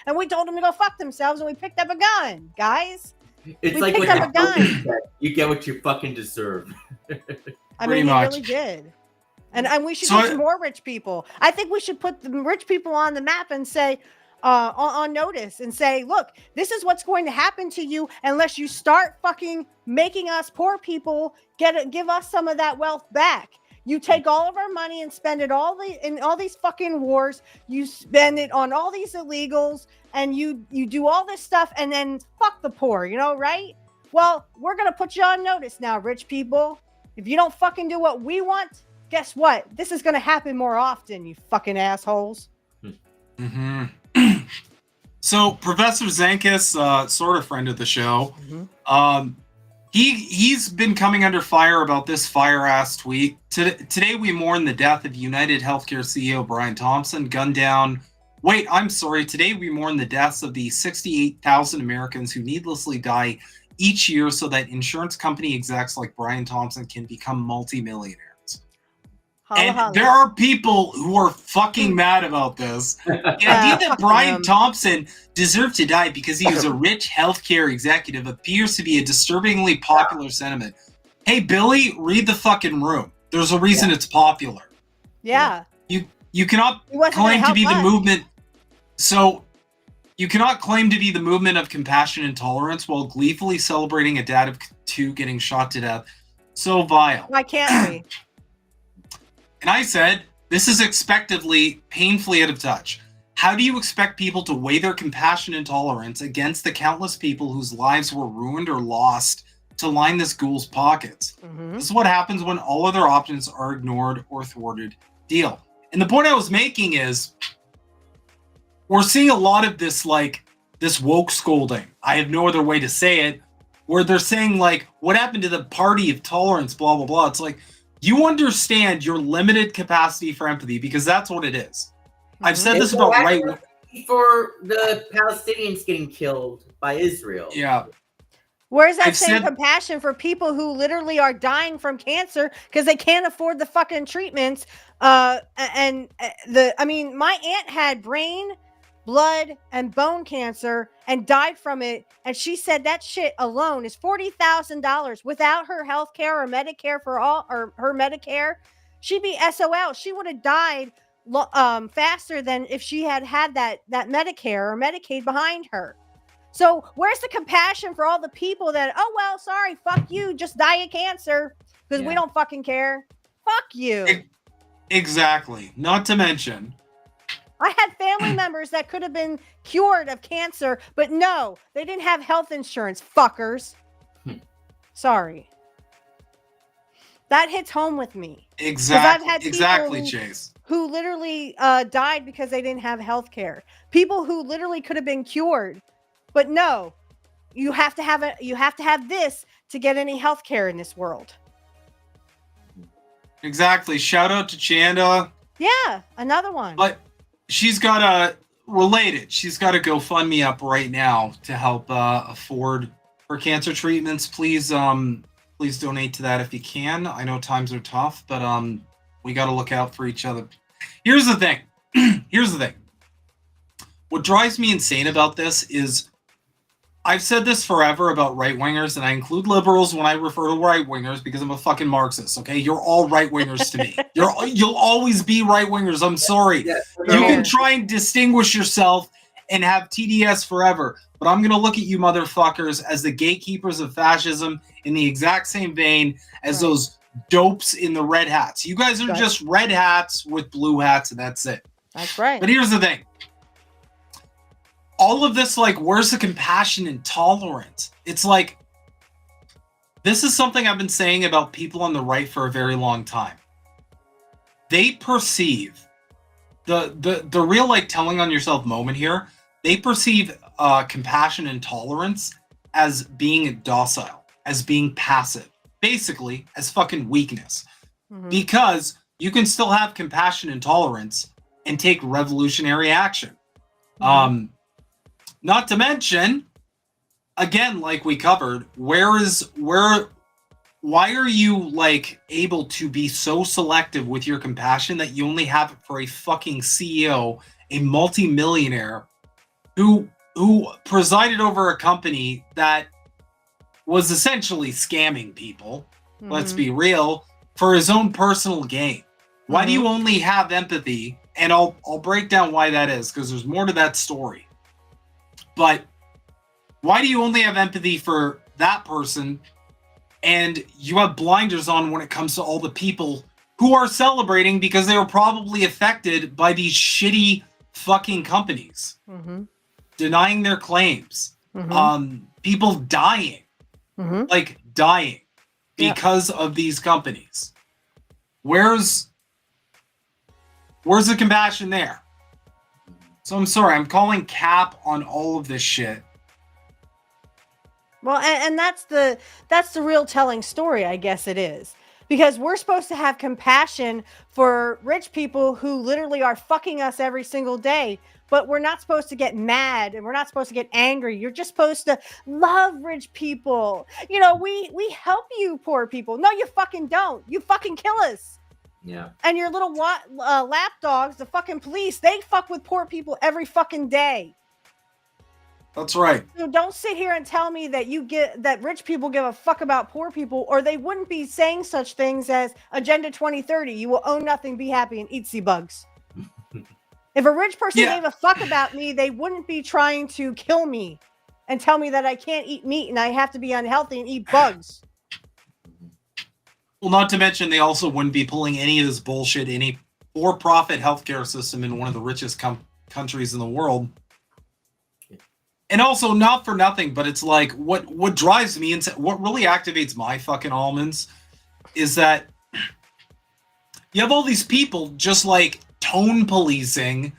And we told them to go fuck themselves, and we picked up a gun, guys. It's We like picked what up the a Joker gun. said, you get what you fucking deserve. I Pretty mean, much. he really did. And we should So get some more rich people. I think we should put the rich people on the map and say, on notice and say, look, this is what's going to happen to you unless you start fucking making us poor people give us some of that wealth back. You take all of our money and spend it in all these fucking wars. You spend it on all these illegals, and you do all this stuff, and then fuck the poor, you know, right? Well, we're gonna put you on notice now, rich people. If you don't fucking do what we want, guess what? This is gonna happen more often, you fucking assholes. Mm-hmm. So Professor Zenkis, sort of friend of the show, he's been coming under fire about this fire-ass tweet. Today we mourn the death of United Healthcare CEO Brian Thompson, gunned down. Wait, I'm sorry. Today we mourn the deaths of the 68,000 Americans who needlessly die each year so that insurance company execs like Brian Thompson can become multimillionaires. Holla, And holla. there are people who are fucking mad about this. The idea that fuck Brian them. Thompson deserved to die because he was a rich healthcare executive appears to be a disturbingly popular sentiment. Hey, Billy, read the fucking room. There's a reason it's popular. Yeah. You cannot He wasn't claim gonna to be help the us. movement. So you cannot claim to be the movement of compassion and tolerance while gleefully celebrating a dad of two getting shot to death. So vile. Why can't we? And I said, this is expectedly painfully out of touch. How do you expect people to weigh their compassion and tolerance against the countless people whose lives were ruined or lost to line this ghoul's pockets? This is what happens when all other options are ignored or thwarted. Deal. And the point I was making is, we're seeing a lot of this, like, this woke scolding. I have no other way to say it, where they're saying, like, what happened to the party of tolerance, blah, blah, blah. It's like, you understand your limited capacity for empathy, because that's what it is. I've said this about right for the Palestinians getting killed by Israel. Yeah. Where's that I've same said- compassion for people who literally are dying from cancer because they can't afford the fucking treatments? I mean, my aunt had brain, blood, and bone cancer and died from it, and she said that shit alone is $40,000 without her health care or Medicare or her Medicare. She'd be SOL. She would have died faster than if she had that Medicare or Medicaid behind her. So where's the compassion for all the people that, oh, well, sorry, fuck you, just die of cancer because we don't fucking care. Fuck you. Exactly. Not to mention, I had family members that could have been cured of cancer, but no, they didn't have health insurance, fuckers. Sorry. That hits home with me. exactly, I've had exactly, people Chase. who literally died because they didn't have health care. People who literally could have been cured, but no, you have to have this to get any health care in this world. Exactly. Shout out to Chanda. Yeah, another one. But she's got a she's got a GoFundMe up right now to help afford her cancer treatments. Please please donate to that if you can. I know times are tough, but we got to look out for each other. Here's the thing. Here's the thing. What drives me insane about this is I've said this forever about right-wingers, and I include liberals when I refer to right-wingers because I'm a fucking Marxist, okay? You're all right-wingers to me. You'll always be right-wingers. I'm sorry. Yeah, You can try and distinguish yourself and have TDS forever, but I'm going to look at you motherfuckers as the gatekeepers of fascism in the exact same vein as those dopes in the red hats. You guys are just red hats with blue hats, and that's it. That's right. But here's the thing. All of this, like, where's the compassion and tolerance? It's like, this is something I've been saying about people on the right for a very long time. They perceive the real, like, telling on yourself moment here. They perceive compassion and tolerance as being docile, as being passive, basically as fucking weakness. Mm-hmm. Because you can still have compassion and tolerance and take revolutionary action. Mm-hmm. Not to mention, again, like we covered, why are you, like, able to be so selective with your compassion that you only have it for a fucking CEO, a multi-millionaire who presided over a company that was essentially scamming people, let's be real, for his own personal gain? Why do you only have empathy? And I'll break down why that is, because there's more to that story. But why do you only have empathy for that person and you have blinders on when it comes to all the people who are celebrating because they were probably affected by these shitty fucking companies denying their claims, people dying, like dying because of these companies? Where's the compassion there? So I'm sorry, I'm calling cap on all of this shit. Well, and that's the real telling story, I guess it is. Because we're supposed to have compassion for rich people who literally are fucking us every single day, but we're not supposed to get mad and we're not supposed to get angry. You're just supposed to love rich people. You know, we help you poor people. No, you fucking don't. You fucking kill us. Yeah. And your little lap dogs, the fucking police, they fuck with poor people every fucking day. That's right. So don't sit here and tell me that rich people give a fuck about poor people, or they wouldn't be saying such things as Agenda 2030. You will own nothing, be happy, and eat sea bugs. If a rich person gave a fuck about me, they wouldn't be trying to kill me and tell me that I can't eat meat and I have to be unhealthy and eat bugs. Well, not to mention, they also wouldn't be pulling any of this bullshit, any for-profit healthcare system in one of the richest countries in the world. And also, not for nothing, but it's like, what drives me insane, what really activates my fucking almonds is that you have all these people just, like, tone policing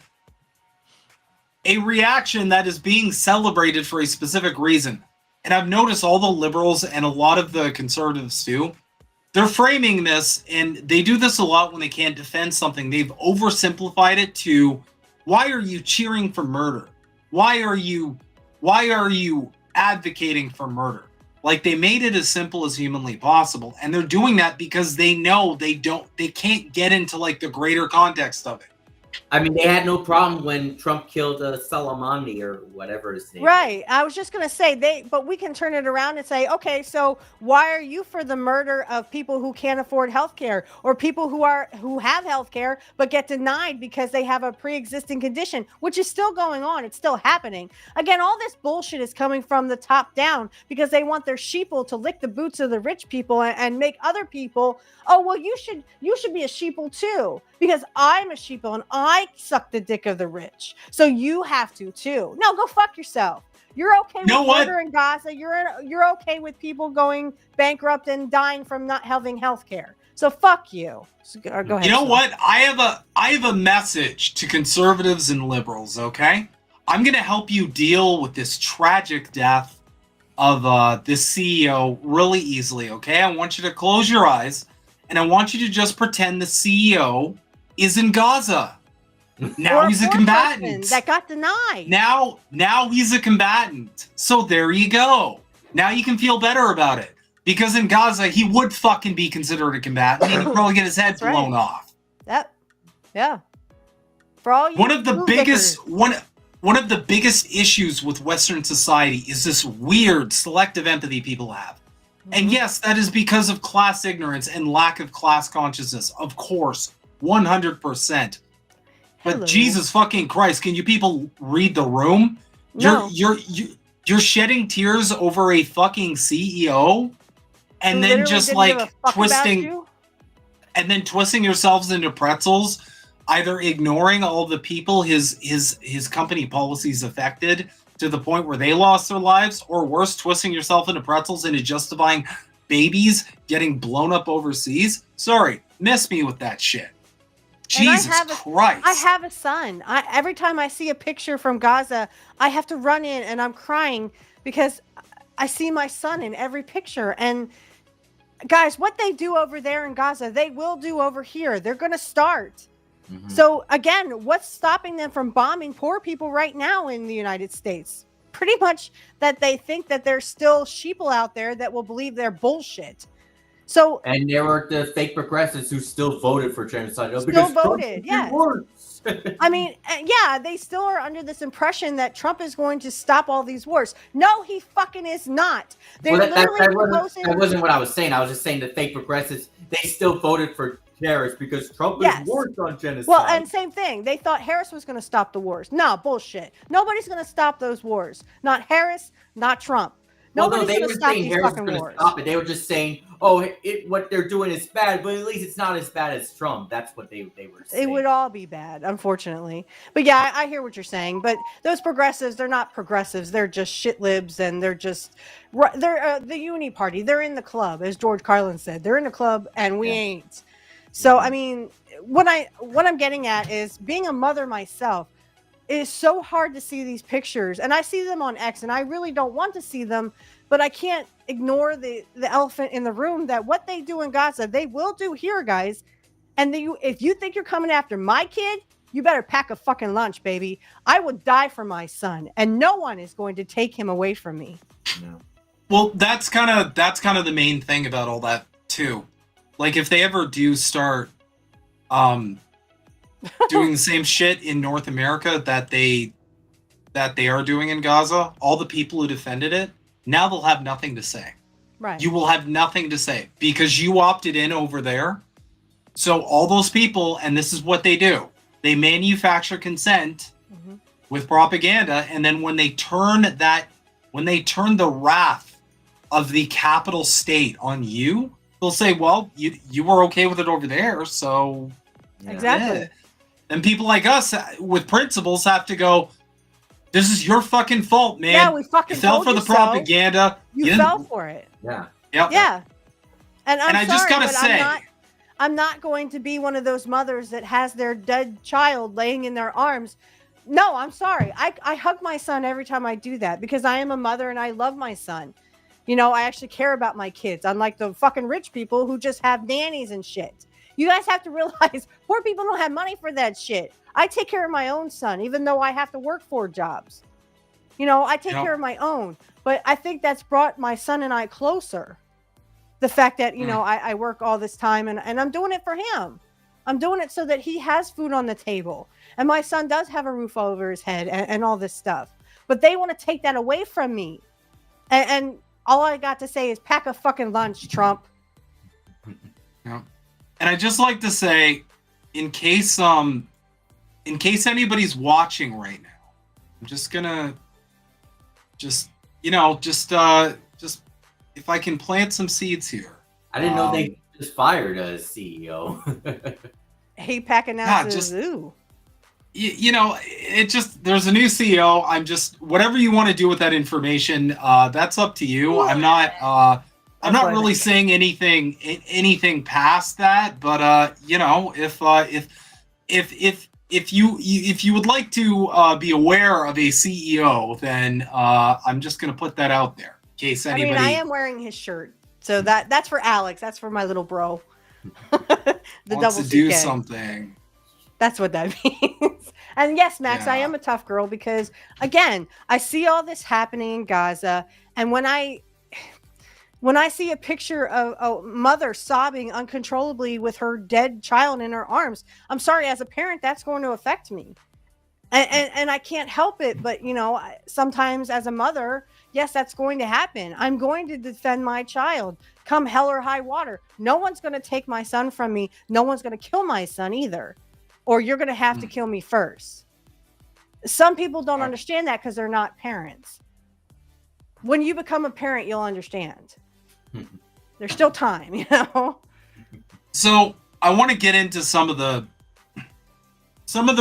a reaction that is being celebrated for a specific reason. And I've noticed all the liberals and a lot of the conservatives too, they're framing this, and they do this a lot when they can't defend something. They've oversimplified it to, why are you cheering for murder? Why are you advocating for murder? Like, they made it as simple as humanly possible, and they're doing that because they know they can't get into, like, the greater context of it. I mean, they had no problem when Trump killed Soleimani or whatever his name. Right. I was just gonna say but we can turn it around and say, okay, so why are you for the murder of people who can't afford health care, or people who have health care but get denied because they have a pre-existing condition, which is still going on. It's still happening. Again, all this bullshit is coming from the top down because they want their sheeple to lick the boots of the rich people and make other people, oh well, you should be a sheeple too, because I'm a sheeple and I suck the dick of the rich. So you have to too. No, go fuck yourself. You're okay with murder in Gaza. You're okay with people going bankrupt and dying from not having health care. So fuck you. So go ahead. You know what? I have a message to conservatives and liberals, okay? I'm going to help you deal with this tragic death of this CEO really easily, okay? I want you to close your eyes and I want you to just pretend the CEO is in Gaza. Now he's a combatant that got denied. Now he's a combatant. So there you go. Now you can feel better about it, because in Gaza he would fucking be considered a combatant. He'd probably get his head blown off. Yeah. For all you one of the biggest issues with Western society is this weird selective empathy people have. Mm-hmm. And yes, that is because of class ignorance and lack of class consciousness. Of course, 100%. But Jesus fucking Christ, can you people read the room? No. You're shedding tears over a fucking CEO, and then just like twisting yourselves into pretzels, either ignoring all the people his company policies affected to the point where they lost their lives, or worse, twisting yourself into pretzels into justifying babies getting blown up overseas. Sorry, miss me with that shit. Jesus Christ. I have a son. Every time I see a picture from Gaza, I have to run in and I'm crying because I see my son in every picture. And guys, what they do over there in Gaza, they will do over here. They're going to start. Mm-hmm. So again, what's stopping them from bombing poor people right now in the United States? Pretty much that they think that there's still sheeple out there that will believe their bullshit. So, and there were the fake progressives who still voted for genocide. Still voted, yeah. I mean, yeah, they still are under this impression that Trump is going to stop all these wars. No, he fucking is not. That wasn't what I was saying. I was just saying the fake progressives, they still voted for Harris because Trump is worse on genocide. Well, and same thing. They thought Harris was going to stop the wars. No, bullshit. Nobody's going to stop those wars. Not Harris, not Trump. Nobody's going to stop these fucking wars. Stop it. They were just saying, oh, what they're doing is bad, but at least it's not as bad as Trump. That's what they were saying. It would all be bad, unfortunately. But yeah, I hear what you're saying. But those progressives, they're not progressives. They're just shit libs, and they're the uni party. They're in the club, as George Carlin said. They're in the club, and we ain't. So, I mean, what I'm getting at is, being a mother myself, it is so hard to see these pictures, and I see them on X, and I really don't want to see them, but I can't ignore the elephant in the room that what they do in Gaza, they will do here, guys. And if you think you're coming after my kid, you better pack a fucking lunch, baby. I would die for my son, and no one is going to take him away from me. No. Well, that's kind of the main thing about all that too. Like, if they ever do start doing the same shit in North America that they are doing in Gaza, all the people who defended it, now they'll have nothing to say. Right. You will have nothing to say because you opted in over there. So all those people, and this is what they do, they manufacture consent with propaganda, and then when they turn the wrath of the capital state on you, they'll say, well, you were okay with it over there, so exactly. Yeah. And people like us with principles have to go, this is your fucking fault, man. Yeah, we fucking fell for the propaganda. You fell for it. Yeah. Yep. Yeah. And I just gotta say, I'm not going to be one of those mothers that has their dead child laying in their arms. No, I'm sorry. I hug my son every time I do that because I am a mother and I love my son. You know, I actually care about my kids, unlike the fucking rich people who just have nannies and shit. You guys have to realize poor people don't have money for that shit. I take care of my own son, even though I have to work 4 jobs. You know, I take care of my own. But I think that's brought my son and I closer. The fact that, you know, I work all this time and I'm doing it for him. I'm doing it so that he has food on the table. And my son does have a roof over his head and all this stuff. But they want to take that away from me. And all I got to say is pack a fucking lunch, Trump. Yeah. And I just like to say, in case anybody's watching right now, I'm just gonna just if I can plant some seeds here. I didn't know they just fired a CEO. Hey, Pack announces, ooh. It just, there's a new CEO. I'm just, whatever you want to do with that information, that's up to you. I'm not really saying anything past that, but if you would like to be aware of a CEO, then I'm just going to put that out there in case anybody. I am wearing his shirt, so that's for Alex. That's for my little bro. The wants double to do CK. something. That's what that means. And yes, Max, Yeah. I am a tough girl because, again, I see all this happening in Gaza. And when I see a picture of a mother sobbing uncontrollably with her dead child in her arms, I'm sorry, as a parent, that's going to affect me. And I can't help it. But, sometimes as a mother, yes, that's going to happen. I'm going to defend my child come hell or high water. No one's going to take my son from me. No one's going to kill my son either. Or you're going to have to kill me first. Some people don't understand that because they're not parents. When you become a parent, you'll understand. There's still time, So I want to get into some of the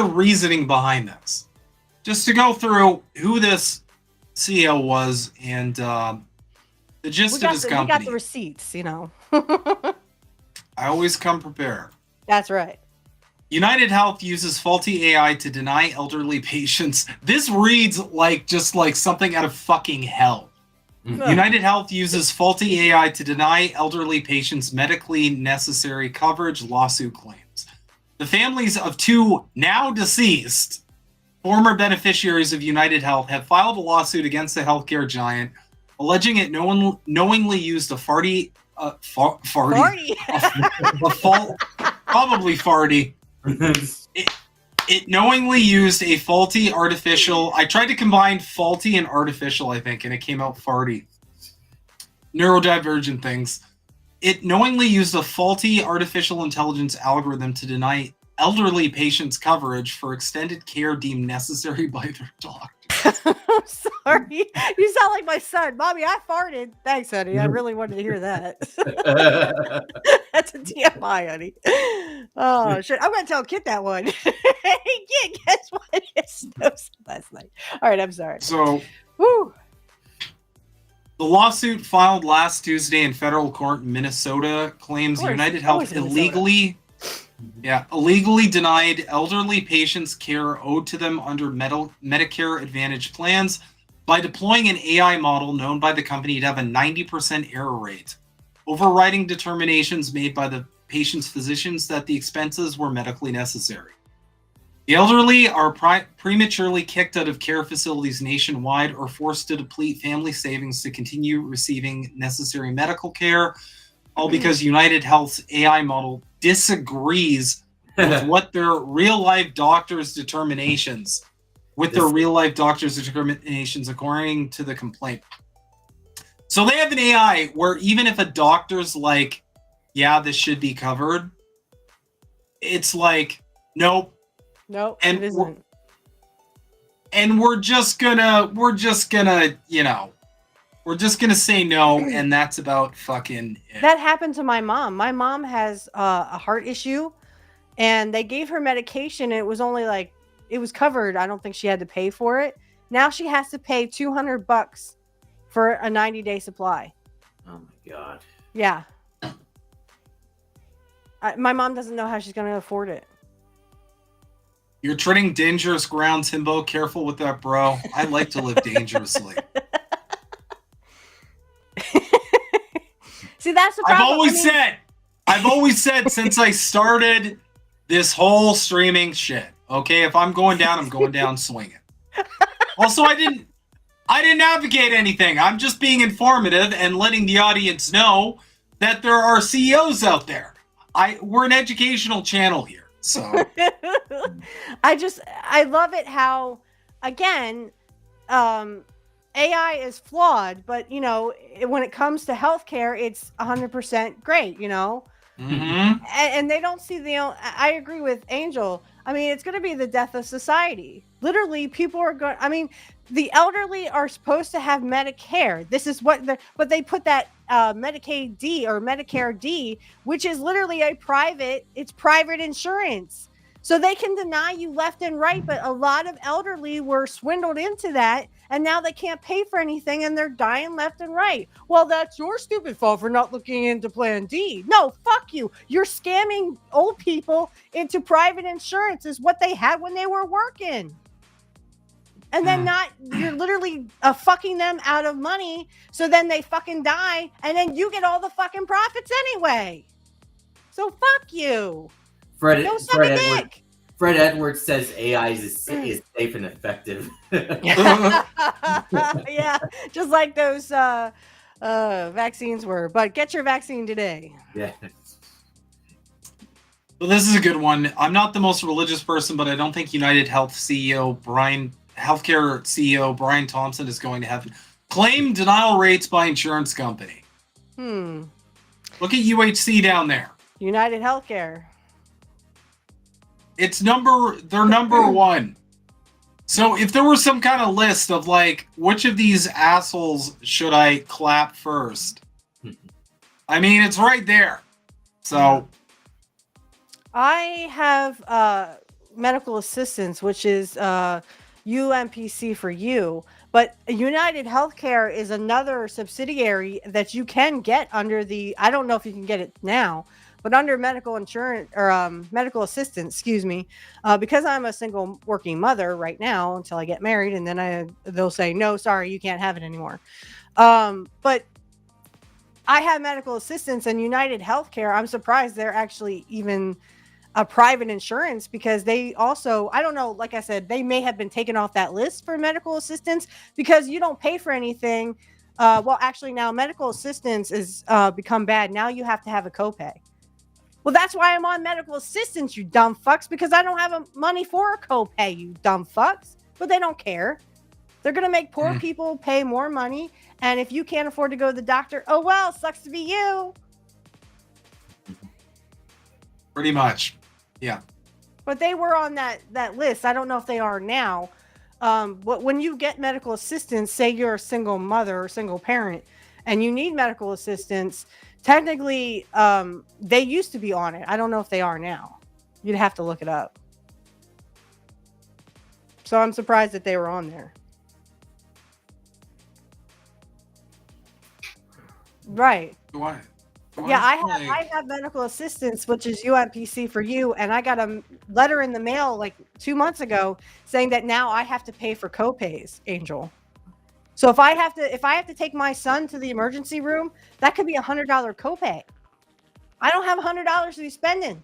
reasoning behind this. Just to go through who this CEO was and the gist of his company. We got the receipts, I always come prepared. That's right. United Health uses faulty AI to deny elderly patients. This reads like something out of fucking hell. United Health uses faulty AI to deny elderly patients medically necessary coverage, lawsuit claims. The families of two now deceased former beneficiaries of United Health have filed a lawsuit against the healthcare giant, alleging it knowingly used farty. It knowingly used a faulty artificial. I tried to combine faulty and artificial, I think, and it came out farty. Neurodivergent things. It knowingly used a faulty artificial intelligence algorithm to deny elderly patients coverage for extended care deemed necessary by their doctor. I'm sorry. You sound like my son. Mommy, I farted. Thanks, honey. I really wanted to hear that. That's a TMI, honey. Oh, shit. I'm going to tell Kit that one. Hey, Kit, guess what? It snowed last night. All right, I'm sorry. So, woo. The lawsuit filed last Tuesday in federal court in Minnesota claims United Health illegally denied elderly patients care owed to them under Medicare Advantage plans by deploying an AI model known by the company to have a 90% error rate, overriding determinations made by the patient's physicians that the expenses were medically necessary. The elderly are prematurely kicked out of care facilities nationwide or forced to deplete family savings to continue receiving necessary medical care, all because United Health's AI model disagrees with what their real-life doctors' determinations, according to the complaint. So they have an AI where even if a doctor's like, yeah, this should be covered, it's like, nope. Nope, and it isn't. We're just gonna say no, and that's about fucking it. That happened to my mom. My mom has a heart issue, and they gave her medication, and it was only it was covered. I don't think she had to pay for it. Now she has to pay $200 for a 90-day supply. Oh my God. Yeah. My mom doesn't know how she's going to afford it. You're treading dangerous grounds, Himbo. Careful with that, bro. I like to live dangerously. See, that's the problem. I've always said since I started this whole streaming shit, okay, if I'm going down, I'm going down swinging. Also, I didn't advocate anything. I'm just being informative and letting the audience know that there are CEOs out there. we're an educational channel here, so I love it how, again, AI is flawed, but when it comes to healthcare, it's 100% great. And they don't see I agree with Angel. I mean, it's going to be the death of society. Literally, people are going. I mean, the elderly are supposed to have Medicare. This is but they put that Medicaid D or Medicare D, which is literally it's private insurance. So they can deny you left and right, but a lot of elderly were swindled into that, and now they can't pay for anything, and they're dying left and right. Well, that's your stupid fault for not looking into Plan D. No, fuck you. You're scamming old people into private insurance is what they had when they were working. And then you're literally fucking them out of money, so then they fucking die, and then you get all the fucking profits anyway. So fuck you. Fred Edwards says AI is safe and effective. Yeah, just like those vaccines were. But get your vaccine today. Yeah. Well, this is a good one. I'm not the most religious person, but I don't think United Healthcare CEO Brian Thompson is going to heaven. Claim denial rates by insurance company. Look at UHC down there. United Healthcare. They're number one. So if there was some kind of list of like, which of these assholes should I clap first? I mean, it's right there. So I have medical assistance, which is UMPC for you. But United Healthcare is another subsidiary that you can get under I don't know if you can get it now, but under medical insurance or medical assistance, excuse me, because I'm a single working mother right now until I get married, and then they'll say, no, sorry, you can't have it anymore. But I have medical assistance, and United Healthcare, I'm surprised they're actually even a private insurance, because they also, I don't know, like I said, they may have been taken off that list for medical assistance because you don't pay for anything. Well, actually now medical assistance is become bad. Now you have to have a copay. Well, that's why I'm on medical assistance, you dumb fucks, because I don't have money for a copay, you dumb fucks. But they don't care. They're going to make poor people pay more money. And if you can't afford to go to the doctor, oh, well, sucks to be you. Pretty much. Yeah. But they were on that list. I don't know if they are now. But when you get medical assistance, say you're a single mother or single parent, and you need medical assistance, technically, they used to be on it. I don't know if they are now. You'd have to look it up. So I'm surprised that they were on there. Right. Why? Yeah, I have medical assistance, which is UMPC for you, and I got a letter in the mail like 2 months ago saying that now I have to pay for copays, Angel. So if I have to take my son to the emergency room, that could be $100 copay. I don't have $100 to be spending.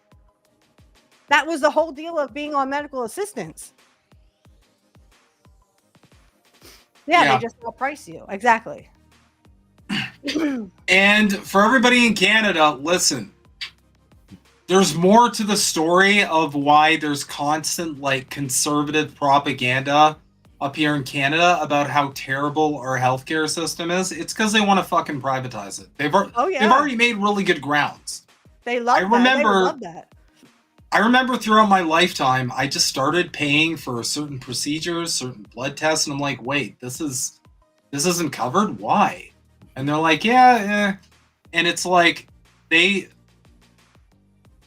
That was the whole deal of being on medical assistance. Yeah, they just outprice you. Exactly. And for everybody in Canada, listen, there's more to the story of why there's constant like conservative propaganda up here in Canada about how terrible our healthcare system is. It's because they want to fucking privatize it. They've already made really good grounds. They love that. I remember throughout my lifetime, I just started paying for certain procedures, certain blood tests, and I'm like, wait, this isn't covered? Why? And they're like, yeah. And it's like,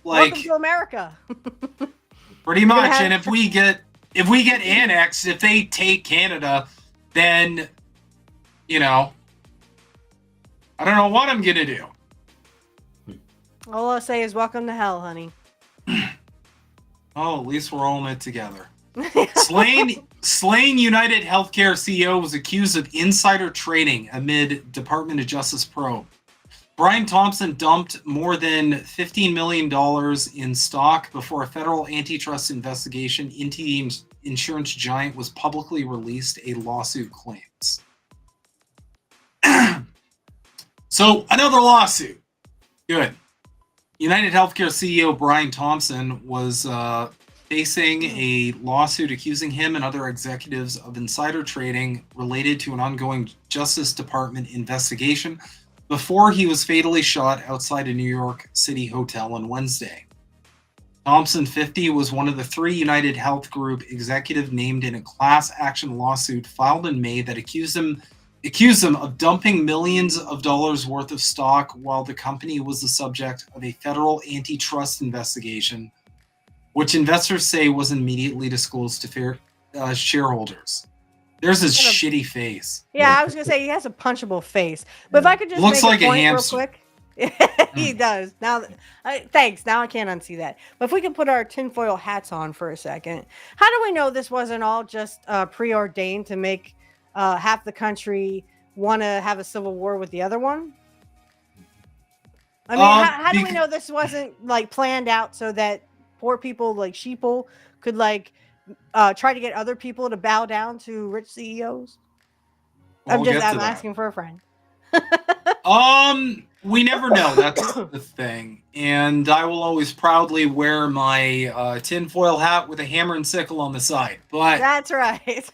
welcome to America. Pretty much. And if we get annexed, if they take Canada, then, I don't know what I'm going to do. All I'll say is welcome to hell, honey. Oh, at least we're all in it together. Slain United Healthcare CEO was accused of insider trading amid Department of Justice probe. Brian Thompson dumped more than $15 million in stock before a federal antitrust investigation into the insurance giant was publicly released, a lawsuit claims. So, another lawsuit. Good. United Healthcare CEO Brian Thompson was facing a lawsuit accusing him and other executives of insider trading related to an ongoing Justice Department investigation before he was fatally shot outside a New York City hotel on Wednesday. Thompson, 50, was one of the 3 United Health Group executives named in a class action lawsuit filed in May that accused him of dumping millions of dollars worth of stock while the company was the subject of a federal antitrust investigation, which investors say was immediately disclosed to shareholders. There's his shitty face. Yeah, I was gonna say he has a punchable face. But if I could just Looks make like a a point real hamster. quick. He does. Now, thanks. Now I can't unsee that. But if we can put our tinfoil hats on for a second, how do we know this wasn't all just preordained to make half the country want to have a civil war with the other one? I mean, how do we know this wasn't like planned out so that poor people like sheeple could like try to get other people to bow down to rich CEOs? I'm asking for a friend. We never know. That's the thing. And I will always proudly wear my tinfoil hat with a hammer and sickle on the side. But that's right.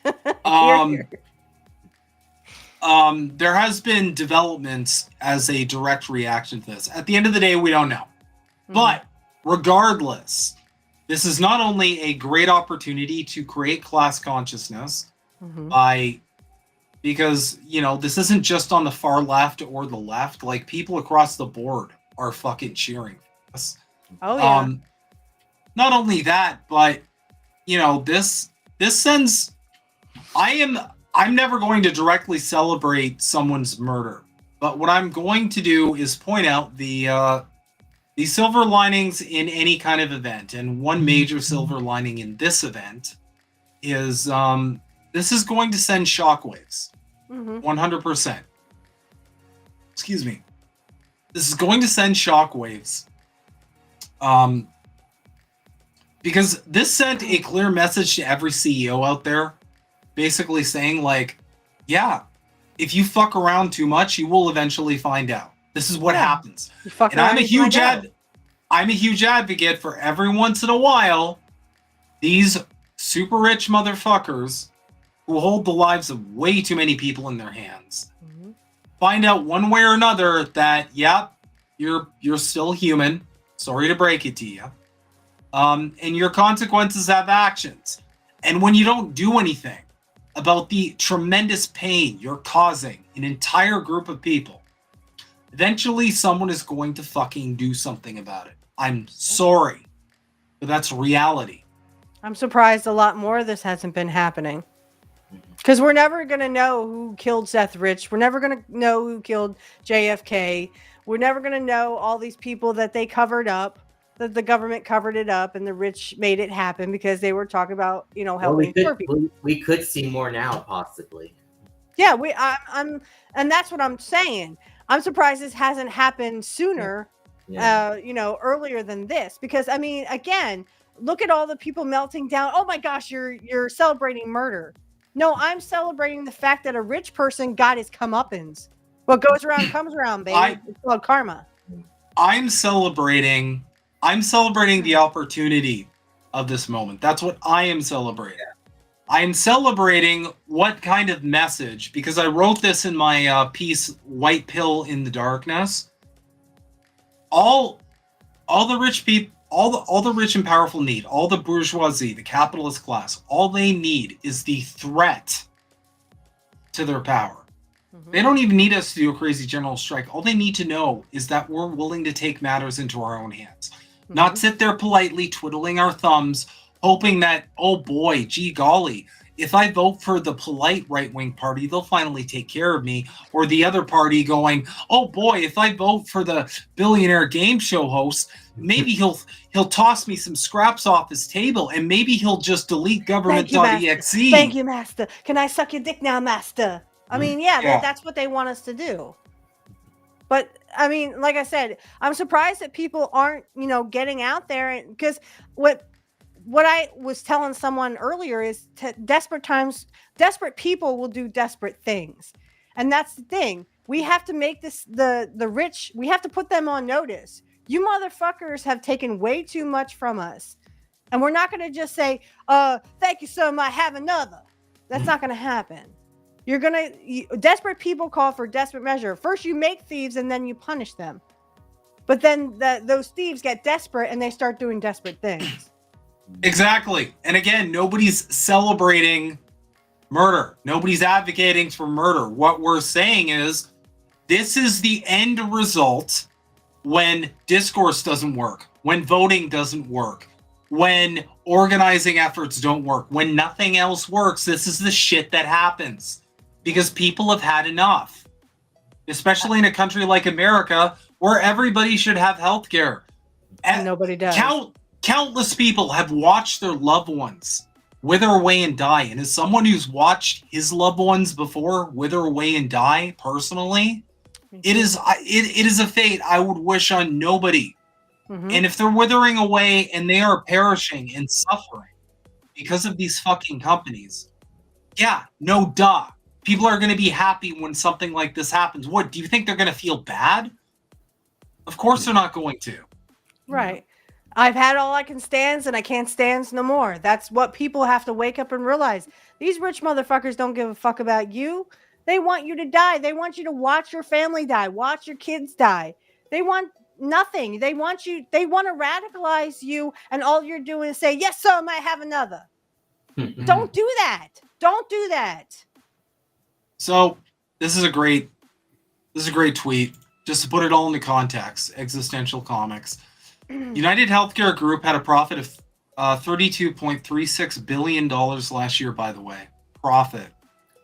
There has been developments as a direct reaction to this. At the end of the day, we don't know. But regardless, this is not only a great opportunity to create class consciousness because, this isn't just on the far left or the left. Like, people across the board are fucking cheering for us. Oh, yeah. Not only that, but, this sends... I'm never going to directly celebrate someone's murder. But what I'm going to do is point out the silver linings in any kind of event. And one major silver lining in this event is... this is going to send shockwaves. 100%. Excuse me. This is going to send shockwaves. Because this sent a clear message to every CEO out there, basically saying, like, yeah, if you fuck around too much, you will eventually find out. This is what happens. And I'm a huge advocate for every once in a while, these super rich motherfuckers who hold the lives of way too many people in their hands find out one way or another that, you're still human. Sorry to break it to you. And your consequences have actions. And when you don't do anything about the tremendous pain you're causing an entire group of people, eventually someone is going to fucking do something about it. I'm sorry, but that's reality. I'm surprised a lot more of this hasn't been happening. Because we're never going to know who killed Seth Rich. We're never going to know who killed JFK. We're never going to know all these people that they covered up, that the government covered it up and the rich made it happen because they were talking about, helping poor people. We could see more now, possibly. Yeah, and that's what I'm saying. I'm surprised this hasn't happened sooner, earlier than this. Because, I mean, again, look at all the people melting down. Oh my gosh, you're celebrating murder. No, I'm celebrating the fact that a rich person got his comeuppance. What goes around comes around, baby. It's called karma. I'm celebrating the opportunity of this moment. That's what I am celebrating. I'm celebrating what kind of message, because I wrote this in my piece, White Pill in the Darkness. All the rich people, all the rich and powerful need, all the bourgeoisie, the capitalist class, all they need is the threat to their power. They don't even need us to do a crazy general strike. All they need to know is that we're willing to take matters into our own hands. Not sit there politely twiddling our thumbs, hoping that, oh boy, gee golly, if I vote for the polite right-wing party, they'll finally take care of me. Or the other party going, oh boy, if I vote for the billionaire game show host, maybe he'll toss me some scraps off his table, and maybe he'll just delete government.exe. Thank you, master. Can I suck your dick now, master? I mean, that's what they want us to do. But I mean, like I said, I'm surprised that people aren't, getting out there, because what I was telling someone earlier is desperate people will do desperate things. And that's the thing. We have to make this the rich, we have to put them on notice. You motherfuckers have taken way too much from us. And we're not going to just say, thank you so much, have another. That's not going to happen. You're going to, desperate people call for desperate measure. First you make thieves and then you punish them. But then those thieves get desperate and they start doing desperate things. Exactly. And again, nobody's celebrating murder. Nobody's advocating for murder. What we're saying is this is the end result when discourse doesn't work, when voting doesn't work, when organizing efforts don't work, when nothing else works. This is the shit that happens because people have had enough, especially in a country like America where everybody should have health care. And nobody does. Countless people have watched their loved ones wither away and die. And as someone who's watched his loved ones before wither away and die personally, it is a fate I would wish on nobody. Mm-hmm. And if they're withering away and they are perishing and suffering because of these fucking companies, yeah, no duh. People are going to be happy when something like this happens. What, do you think they're going to feel bad? Of course they're not going to. Right. I've had all I can stand and I can't stand no more. That's what people have to wake up and realize. These rich motherfuckers don't give a fuck about you. They want you to die. They want you to watch your family die, watch your kids die. They want nothing. They want to radicalize you, and all you're doing is say, yes, so I might have another. Don't do that. Don't do that. So this is a great tweet. Just to put it all into context, Existential Comics. United Healthcare Group had a profit of $32.36 billion last year, by the way. Profit.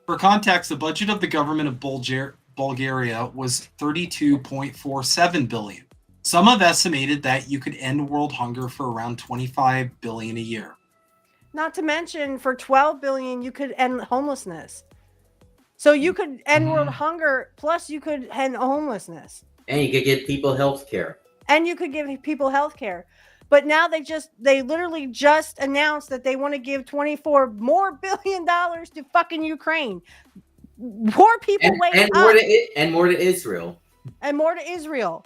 For context, the budget of the government of Bulgaria was $32.47 billion. Some have estimated that you could end world hunger for around $25 billion a year. Not to mention, for $12 billion, you could end homelessness. So you could end world hunger, plus you could end homelessness. And you could give people health care. And you could give people health care. But now they literally just announced that they want to give $24 more billion to fucking Ukraine. Poor people wake up. And more to Israel. And more to Israel.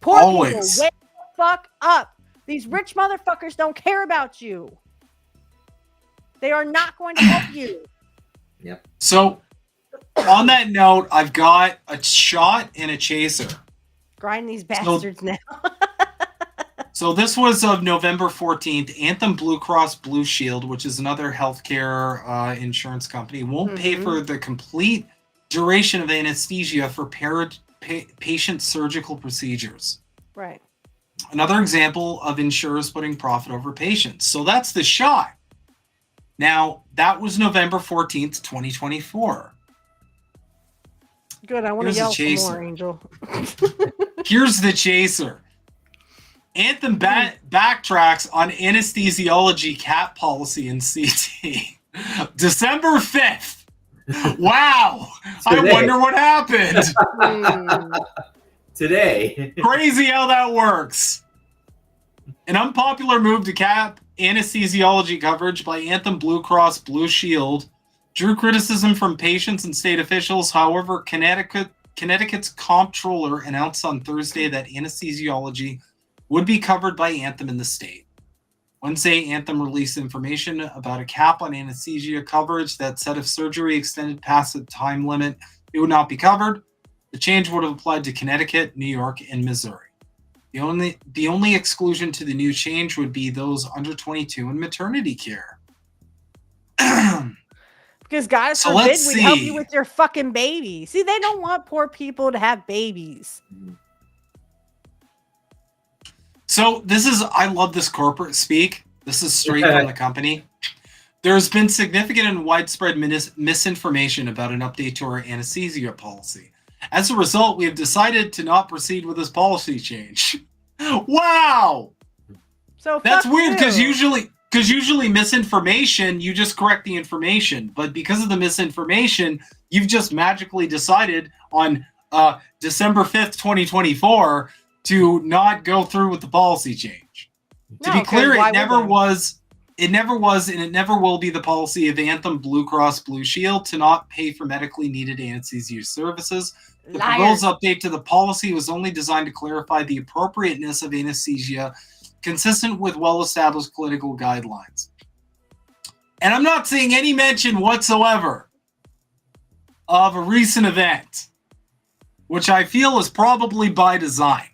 Poor people, wake the fuck up. These rich motherfuckers don't care about you. They are not going to help you. Yep. So, on that note, I've got a shot and a chaser. Grind these bastards now. So this was of November 14th. Anthem Blue Cross Blue Shield, which is another healthcare insurance company, won't pay for the complete duration of anesthesia for patient surgical procedures. Right. Another example of insurers putting profit over patients. So that's the shot. Now, that was November 14th, 2024. Good. I want to yell some more, Angel. Here's the chaser. Anthem backtracks on anesthesiology cap policy in CT. December 5th. Wow. I wonder what happened. Today. Crazy how that works. An unpopular move to cap anesthesiology coverage by Anthem Blue Cross Blue Shield drew criticism from patients and state officials. However, Connecticut's comptroller announced on Thursday that anesthesiology would be covered by Anthem in the state. Wednesday, Anthem released information about a cap on anesthesia coverage that said if surgery extended past the time limit, it would not be covered. The change would have applied to Connecticut, New York, and Missouri. The only exclusion to the new change would be those under 22 in maternity care. Because God forbid we help you with your fucking baby. See, they don't want poor people to have babies. So I love this corporate speak. This is straight from the company. There's been significant and widespread misinformation about an update to our anesthesia policy. As a result, we have decided to not proceed with this policy change. Wow! So that's weird because usually misinformation, you just correct the information. But because of the misinformation, you've just magically decided on December 5th, 2024 to not go through with the policy change. To be clear, it never was, and it never will be the policy of Anthem Blue Cross Blue Shield to not pay for medically needed anesthesia services. The proposed update to the policy was only designed to clarify the appropriateness of anesthesia consistent with well-established political guidelines. And I'm not seeing any mention whatsoever of a recent event, which I feel is probably by design.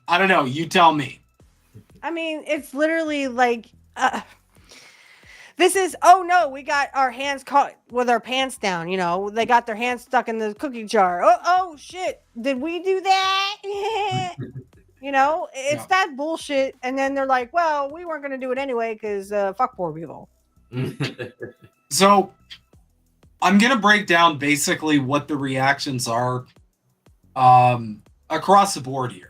I don't know. You tell me. I mean, it's literally like, this is, oh no, we got our hands caught with our pants down. You know, they got their hands stuck in the cookie jar. Oh shit. Did we do that? You know, it's that bullshit. And then they're like, well, we weren't going to do it anyway because fuck poor people. So I'm going to break down basically what the reactions are across the board here.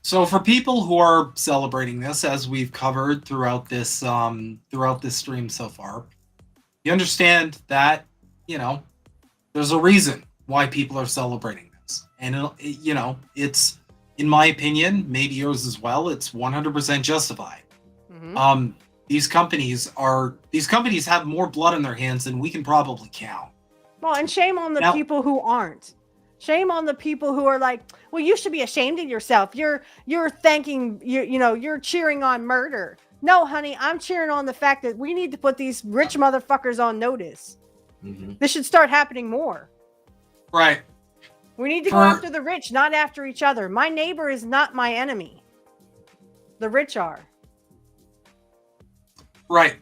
So for people who are celebrating this, as we've covered throughout this stream so far, you understand that, you know, there's a reason why people are celebrating this. And, you know, it's, in my opinion, maybe yours as well, it's 100% justified. Mm-hmm. These companies have more blood on their hands than we can probably count. Well, and shame on the people who aren't. Shame on the people who are like, well, you should be ashamed of yourself. You're thanking, you're cheering on murder. No, honey, I'm cheering on the fact that we need to put these rich motherfuckers on notice. Mm-hmm. This should start happening more. Right. We need to go after the rich, not after each other. My neighbor is not my enemy. The rich are. Right.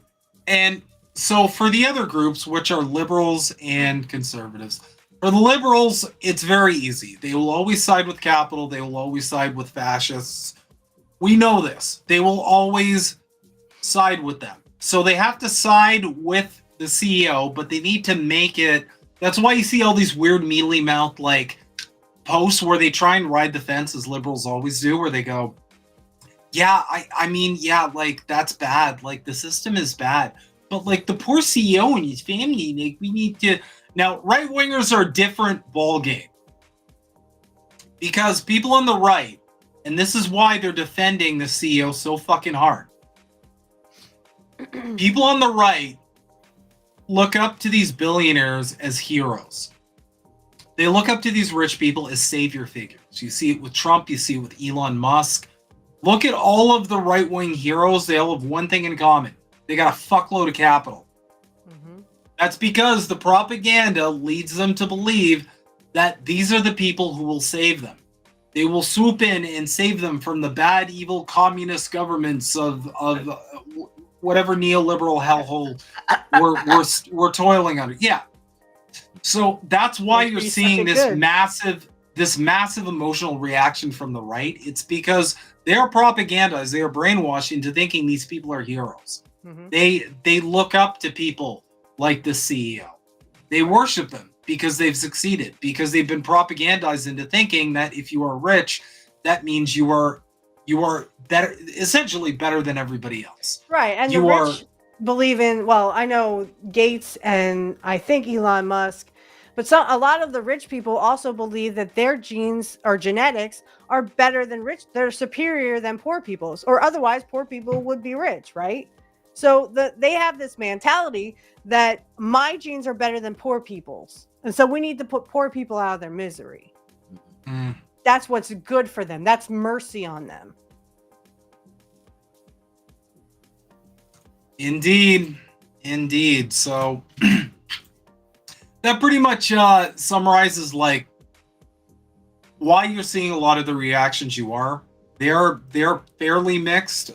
And so for the other groups, which are liberals and conservatives, for the liberals, it's very easy. They will always side with capital. They will always side with fascists. We know this. They will always side with them. So they have to side with the CEO, but they need to make it. That's why you see all these weird mealy mouth like posts where they try and ride the fence, as liberals always do, where they go, yeah, I mean, yeah, like that's bad. Like the system is bad. But like the poor CEO and his family, like we need to. Now, right-wingers are a different ballgame. Because people on the right, and this is why they're defending the CEO so fucking hard. People on the right look up to these billionaires as heroes. They look up to these rich people as savior figures. You see it with Trump, you see it with Elon Musk. Look at all of the right-wing heroes. They all have one thing in common. They got a fuckload of capital. That's because the propaganda leads them to believe that these are the people who will save them. They will swoop in and save them from the bad, evil communist governments of whatever neoliberal hellhole we're toiling under. Yeah. So that's why you're seeing this massive emotional reaction from the right. It's because their propaganda is they are brainwashed into thinking these people are heroes. Mm-hmm. They look up to people like the CEO. They worship them because they've succeeded, because they've been propagandized into thinking that if you are rich, that means you are better, essentially better than everybody else. Right. And the rich believe in, well, I know Gates and I think Elon Musk, but a lot of the rich people also believe that their genes or genetics are better than rich. They're superior than poor people's, or otherwise poor people would be rich, right? So they have this mentality that my genes are better than poor people's. And so we need to put poor people out of their misery. Mm. That's what's good for them. That's mercy on them. Indeed. So that pretty much summarizes like why you're seeing a lot of the reactions you are. They're fairly mixed.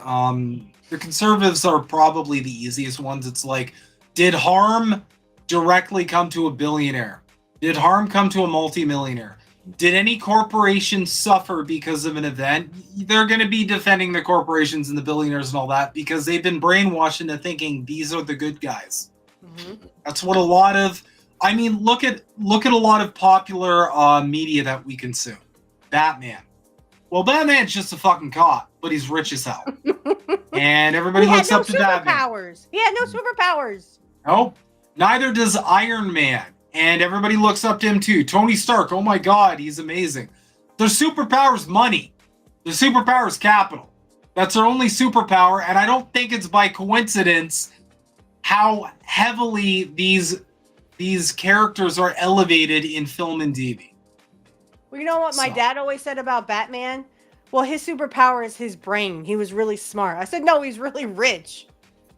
The conservatives are probably the easiest ones. It's like, did harm directly come to a billionaire? Did harm come to a multimillionaire? Did any corporation suffer because of an event? They're going to be defending the corporations and the billionaires and all that because they've been brainwashed into thinking these are the good guys. Mm-hmm. That's what look at a lot of popular media that we consume. Batman. Well, Batman's just a fucking cop, but he's rich as hell. And everybody looks up to Batman. He had no superpowers. Nope. Neither does Iron Man. And everybody looks up to him too. Tony Stark, oh my God, he's amazing. Their superpower is money. Their superpower is capital. That's their only superpower. And I don't think it's by coincidence how heavily these these characters are elevated in film and TV. Well, you know what my So- dad always said about Batman? Well, his superpower is his brain. He was really smart. I said, no, he's really rich.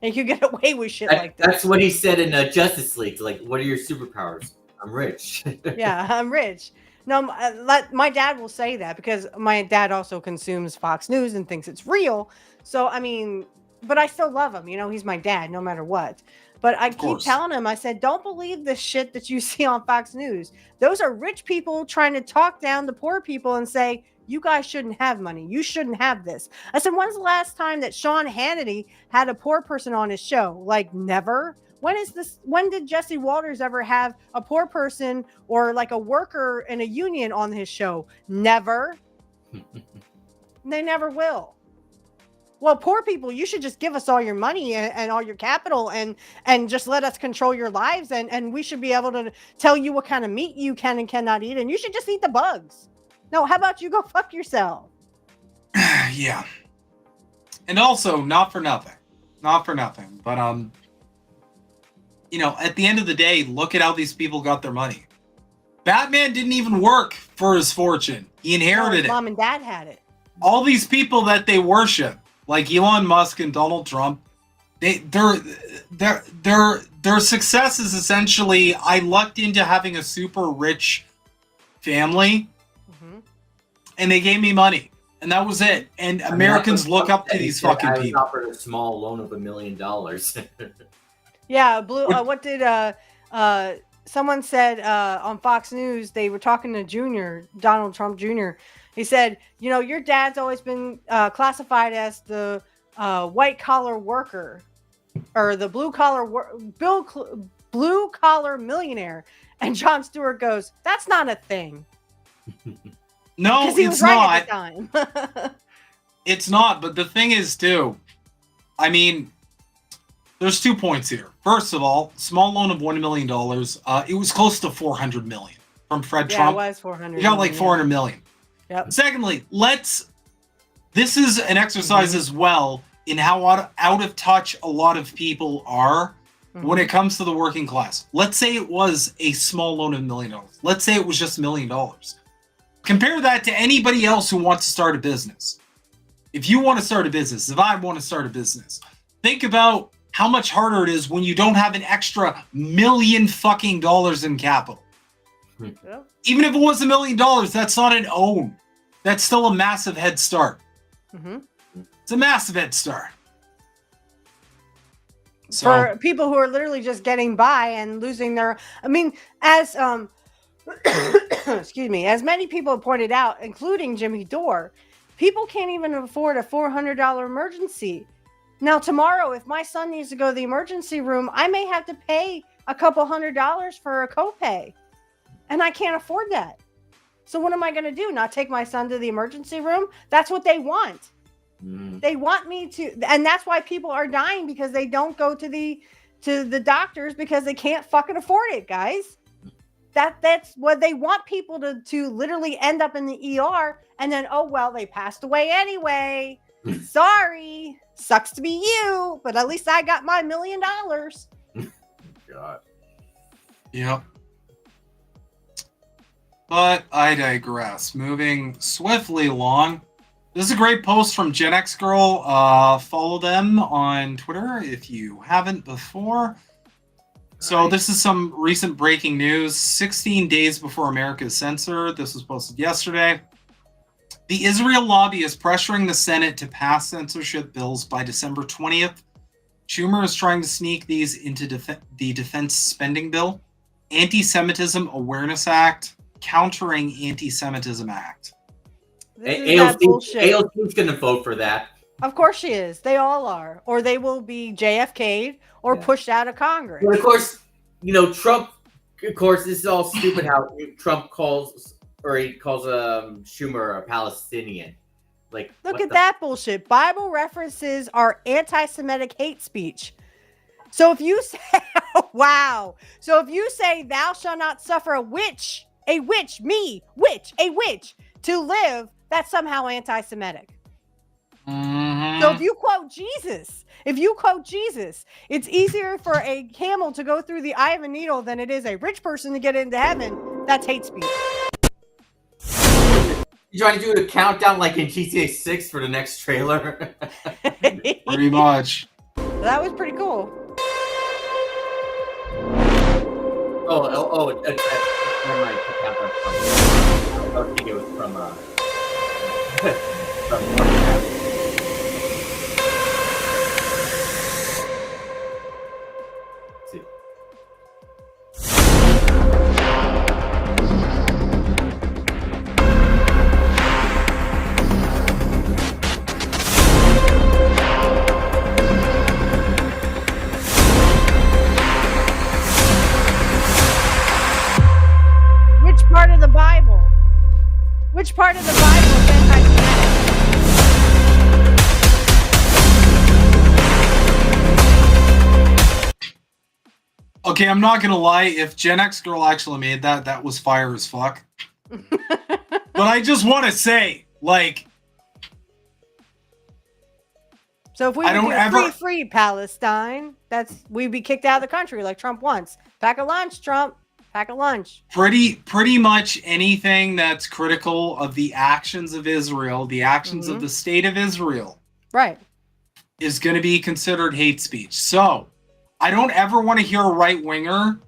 And you get away with shit like that. That's what he said in Justice League. Like, what are your superpowers? I'm rich. Yeah, I'm rich. No, my dad will say that because my dad also consumes Fox News and thinks it's real. So, I mean, but I still love him. You know, he's my dad no matter what. But I keep course. telling him, I said, don't believe the shit that you see on Fox News. Those are rich people trying to talk down to poor people and say, you guys shouldn't have money. You shouldn't have this. I said, when's the last time that Sean Hannity had a poor person on his show? Like, never. When did Jesse Walters ever have a poor person or like a worker in a union on his show? Never. They never will. Well, poor people, you should just give us all your money and all your capital and just let us control your lives. And we should be able to tell you what kind of meat you can and cannot eat. And you should just eat the bugs. No, how about you go fuck yourself? Yeah. And also, not for nothing, but you know, at the end of the day, look at how these people got their money. Batman didn't even work for his fortune. He inherited it. Mom and dad had it. All these people that they worship, like Elon Musk and Donald Trump, their success is essentially, I lucked into having a super rich family, and they gave me money, and that was it. And Americans look up to these fucking people. I was offered a small loan of $1 million. Yeah, what did someone said on Fox News? They were talking to Donald Trump Jr. He said, you know, your dad's always been classified as the white collar worker or the blue collar millionaire. And Jon Stewart goes, that's not a thing. No, Because he was it's right not. at the time. It's not, but the thing is, too, I mean, there's 2 points here. First of all, small loan of $1 million. It was close to $400 million from Fred Trump. Yeah, it was 400. You got like $400 million. Yep. Secondly, this is an exercise as well in how out of touch a lot of people are when it comes to the working class. Let's say it was a small loan of $1 million. Let's say it was just $1 million. Compare that to anybody else who wants to start a business. If you want to start a business, if I want to start a business, think about how much harder it is when you don't have an extra $1 million fucking dollars in capital. Yep. Even if it was $1 million, that's not an own. That's still a massive head start. It's a massive head start. So, for people who are literally just getting by and losing their, I mean, as excuse me, as many people have pointed out, including Jimmy Dore, people can't even afford a $400 emergency. Now tomorrow, if my son needs to go to the emergency room, I may have to pay a couple $100 for a copay, and I can't afford that. So what am I going to do? Not take my son to the emergency room? That's what they want. They want me to, and that's why people are dying, because they don't go to the doctors because they can't fucking afford it, guys. That's what they want, people to literally end up in the ER, and then, oh well, they passed away anyway. Sorry, sucks to be you, but at least I got my $1 million. God. Yep. But I digress. Moving swiftly along. This is a great post from Gen X Girl. Follow them on Twitter if you haven't before. So this is some recent breaking news. 16 days before America is censored. This was posted yesterday. The Israel lobby is pressuring the Senate to pass censorship bills by December 20th. Schumer is trying to sneak these into the defense spending bill, Anti-Semitism Awareness Act, Countering Anti-Semitism Act. AOC's going to vote for that. Of course she is. They all are. Or they will be JFK'd or pushed out of Congress. But of course, you know, Trump, of course, this is all stupid how Trump calls Schumer a Palestinian. Like, look at that bullshit. Bible references are anti-Semitic hate speech. So if you say, wow. So if you say, thou shalt not suffer a witch, a witch, to live, that's somehow anti-Semitic. So if you quote Jesus, it's easier for a camel to go through the eye of a needle than it is a rich person to get into heaven. That's hate speech. You trying to do a countdown like in GTA 6 for the next trailer? Pretty much. That was pretty cool. Never mind. I think it was from see. Which part of the Bible? Which part of the Bible is anti-Semitic? Okay, I'm not gonna lie. If Gen X Girl actually made that, that was fire as fuck. But I just want to say, like, So if we I don't would ever- free Palestine, we'd be kicked out of the country like Trump wants. Pack a lunch, Trump. Pack a lunch. pretty much anything that's critical of the actions of Israel, the actions of the state of Israel, Right. is going to be considered hate speech. So I don't ever want to hear a right winger.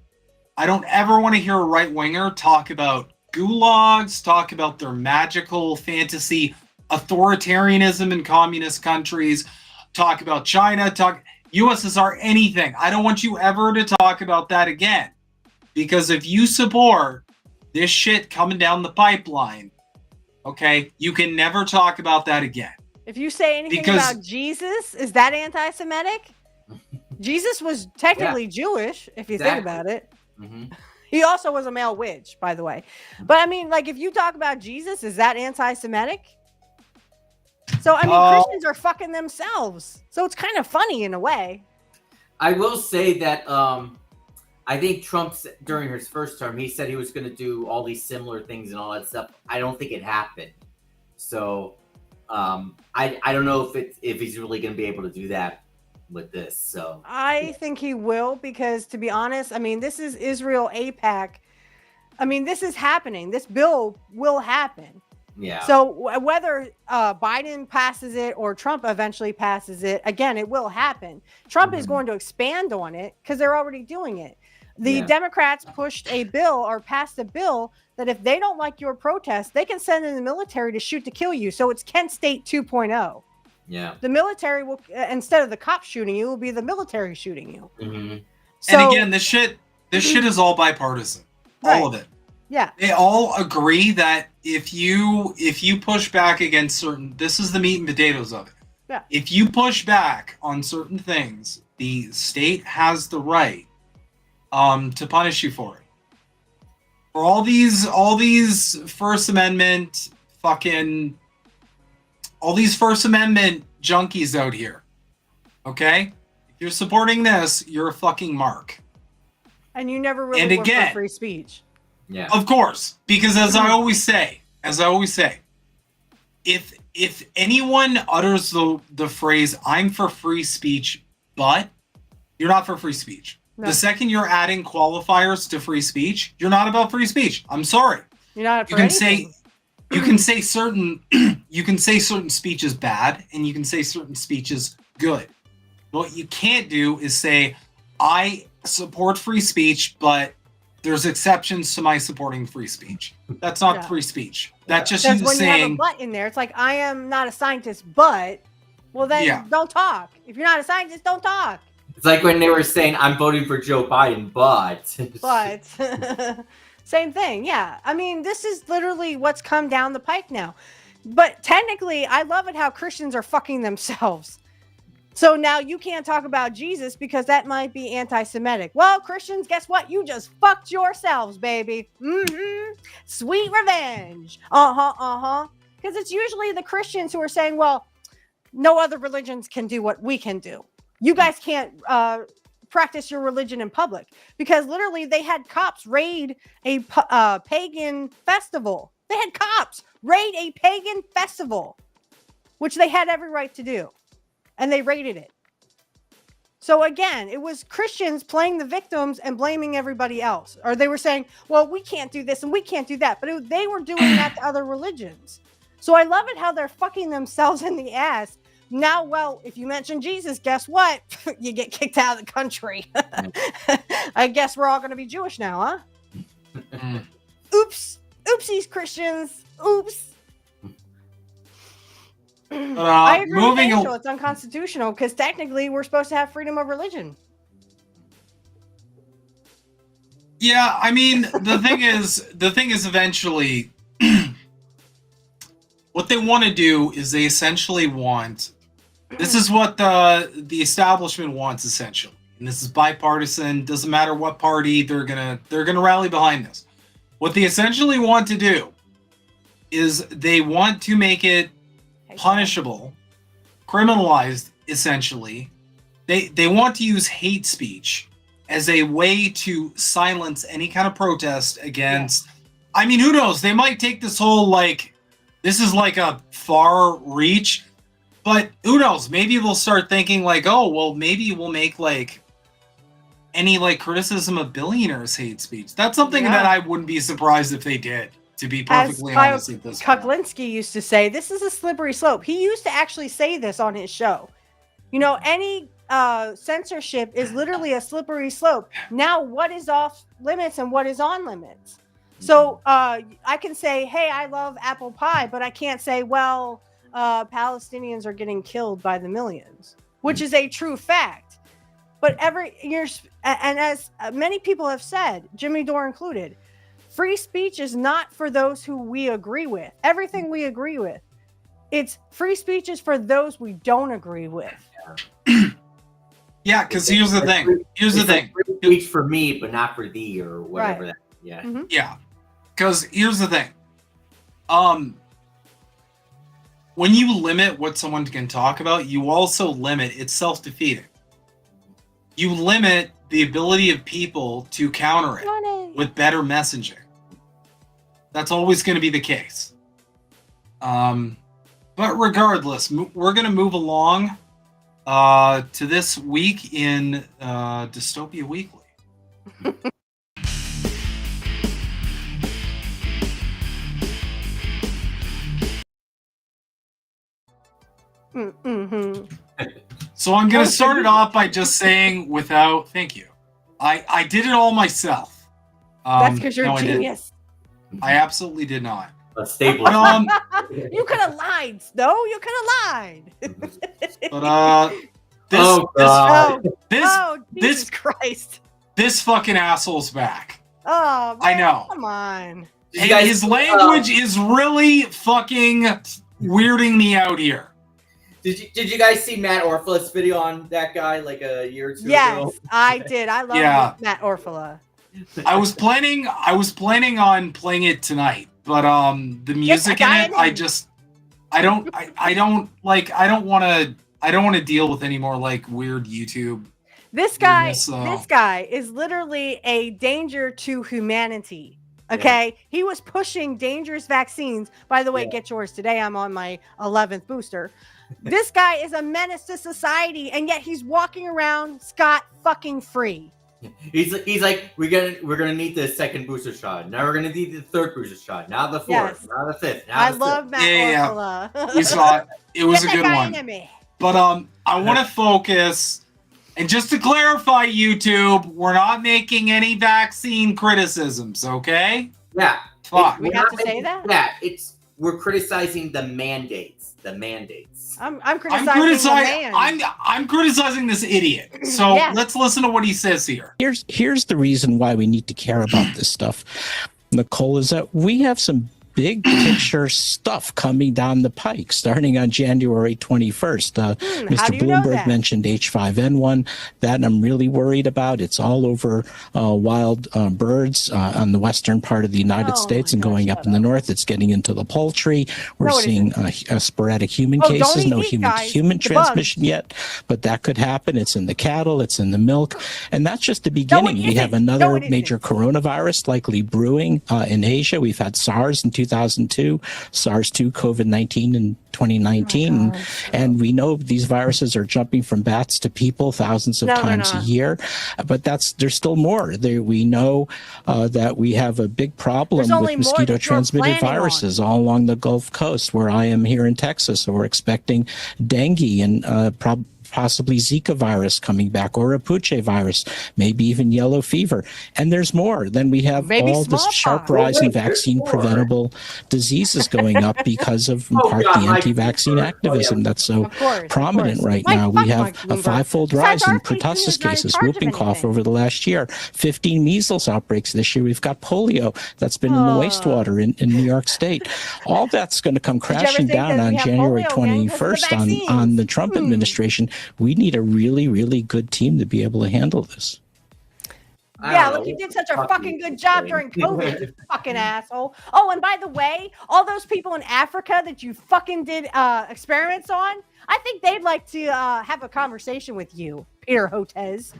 Talk about gulags, talk about their magical fantasy authoritarianism in communist countries, talk about China, talk USSR, anything. I don't want you ever to talk about that again. Because if you support this shit coming down the pipeline, okay, you can never talk about that again. If you say anything about Jesus, is that anti-Semitic? Jesus was technically Jewish, if you think about it. Mm-hmm. He also was a male witch, by the way. But I mean, like, if you talk about Jesus, is that anti-Semitic? So, I mean, Christians are fucking themselves. So it's kind of funny in a way. I will say that I think Trump, during his first term, he said he was going to do all these similar things and all that stuff. I don't think it happened. So I don't know if he's really going to be able to do that with this. So I think he will, because to be honest, I mean, this is Israel AIPAC. I mean, this is happening. This bill will happen. yeah. So whether Biden passes it or Trump eventually passes it, again, it will happen. Trump is going to expand on it because they're already doing it. The Democrats pushed a bill or passed a bill that if they don't like your protest, they can send in the military to shoot to kill you. So it's Kent State 2.0. Yeah. The military will, instead of the cops shooting you, will be the military shooting you. Mm-hmm. So, and again, this shit is all bipartisan. All of it. Yeah. They all agree that if you push back against certain, this is the meat and potatoes of it. Yeah. If you push back on certain things, the state has the right to punish you for it. For all these First Amendment junkies out here, okay? If you're supporting this, you're a fucking mark. And you never really And work again, for free speech. Yeah. Of course, because as I always say, if anyone utters the phrase "I'm for free speech," but you're not for free speech. No. The second you're adding qualifiers to free speech, you're not about free speech. I'm sorry. You're not for You can anything. say certain speech is bad, and you can say certain speech is good. What you can't do is say, I support free speech, but there's exceptions to my supporting free speech. That's not free speech. That's just That's you when you have a saying, but in there. It's like, I am not a scientist, but, well, then don't talk. If you're not a scientist, don't talk. It's like when they were saying, I'm voting for Joe Biden, but. But same thing. Yeah. I mean, this is literally what's come down the pike now. But technically, I love it how Christians are fucking themselves. So now you can't talk about Jesus because that might be anti-Semitic. Well, Christians, guess what? You just fucked yourselves, baby. Sweet revenge. Because it's usually the Christians who are saying, well, no other religions can do what we can do. You guys can't practice your religion in public. Because literally they had cops raid a pagan festival. They had cops raid a pagan festival, which they had every right to do. and they rated it. So again, it was Christians playing the victims and blaming everybody else. Or they were saying, well, we can't do this and we can't do that. But they were doing that to other religions. So I love it how they're fucking themselves in the ass. Now, well, if you mention Jesus, guess what? You get kicked out of the country. I guess we're all going to be Jewish now, huh? Oops. Oopsies, Christians. Oops. I agree with Angel. It's unconstitutional because technically we're supposed to have freedom of religion. Yeah, I mean, the thing is eventually what they want to do is they essentially want, this is what the establishment wants essentially. And this is bipartisan, doesn't matter what party, they're going to rally behind this. What they essentially want to do is they want to make it punishable, criminalized, essentially. They want to use hate speech as a way to silence any kind of protest against. I mean, who knows? They might take this whole this is like a far reach, but who knows? Maybe they'll start thinking oh, well, maybe we'll make any criticism of billionaires hate speech. That's something that I wouldn't be surprised if they did. To be perfectly honest at this point. Kuklinski used to say, this is a slippery slope. He used to actually say this on his show. Any censorship is literally a slippery slope. Now, what is off limits and what is on limits? So I can say, hey, I love apple pie, but I can't say, well, Palestinians are getting killed by the millions, which is a true fact. But and as many people have said, Jimmy Dore included, free speech is not for those who we agree with. Everything we agree with. It's free speech is for those we don't agree with. Yeah, because here's the thing. Free speech for me, but not for thee, or whatever. Right. Yeah. Mm-hmm. Yeah, because here's the thing. When you limit what someone can talk about, you also limit, it's self-defeating. You limit the ability of people to counter it with better messaging. That's always going to be the case. But regardless, we're going to move along to this week in Dystopia Weekly. Mm-hmm. So I'm going to start it off by just saying thank you. I did it all myself. That's because you're a genius. I absolutely did not. A staple. You could have lied, Snow. You could have lied. But Jesus Christ. This fucking asshole's back. Oh, man, I know. Come on. His language is really fucking weirding me out here. Did you guys see Matt Orfala's video on that guy a year or two ago? Yes, I did. I love Matt Orfala. I was planning on playing it tonight, but the music in it, I don't want to deal with any more weird YouTube. This guy is literally a danger to humanity. Okay, yeah. He was pushing dangerous vaccines. By the way, get yours today. I'm on my 11th booster. This guy is a menace to society, and yet he's walking around scot fucking free. He's like, we're gonna need the second booster shot. Now we're gonna need the third booster shot. Now the fourth. Now the fifth. Now love Matt Orfala. We saw it. It was a good one. But I want to focus. And just to clarify, YouTube, we're not making any vaccine criticisms, okay? Yeah. Fuck. We have to say that? Yeah, we're criticizing the mandates. I'm criticizing I'm criticizing this idiot. So let's listen to what he says here. Here's the reason why we need to care about this stuff, Nicole, is that we have some big picture stuff coming down the pike starting on January 21st. Mr. Bloomberg mentioned H5N1. That I'm really worried about. It's all over wild birds on the western part of the United States and going up in the north. It's getting into the poultry. We're seeing sporadic human cases, no human transmission yet, but that could happen. It's in the cattle, it's in the milk, and that's just the beginning. We have another major coronavirus likely brewing in Asia. We've had SARS in 2002, SARS-2, COVID-19 in 2019. And we know these viruses are jumping from bats to people thousands of times a year. But there's still more. We know that we have a big problem with mosquito-transmitted viruses all along the Gulf Coast, where I am here in Texas. So we're expecting dengue and possibly Zika virus coming back, or a Puche virus, maybe even yellow fever. And there's more. Then we have all this sharp rise in vaccine preventable diseases going up because of, in part, the anti-vaccine activism that's so prominent right now. We have a fivefold rise in pertussis cases, whooping cough over the last year, 15 measles outbreaks this year. We've got polio that's been in the wastewater in New York State. All that's going to come crashing down on January 21st on the Trump administration. We need a really, really good team to be able to handle this. Yeah, look, you did such a fucking good job during COVID, you fucking asshole. Oh, and by the way, all those people in Africa that you fucking did experiments on, I think they'd like to have a conversation with you, Peter Hotez.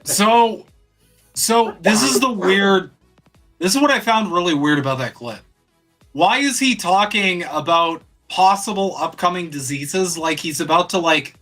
So this is what I found really weird about that clip. Why is he talking about possible upcoming diseases like he's about to leak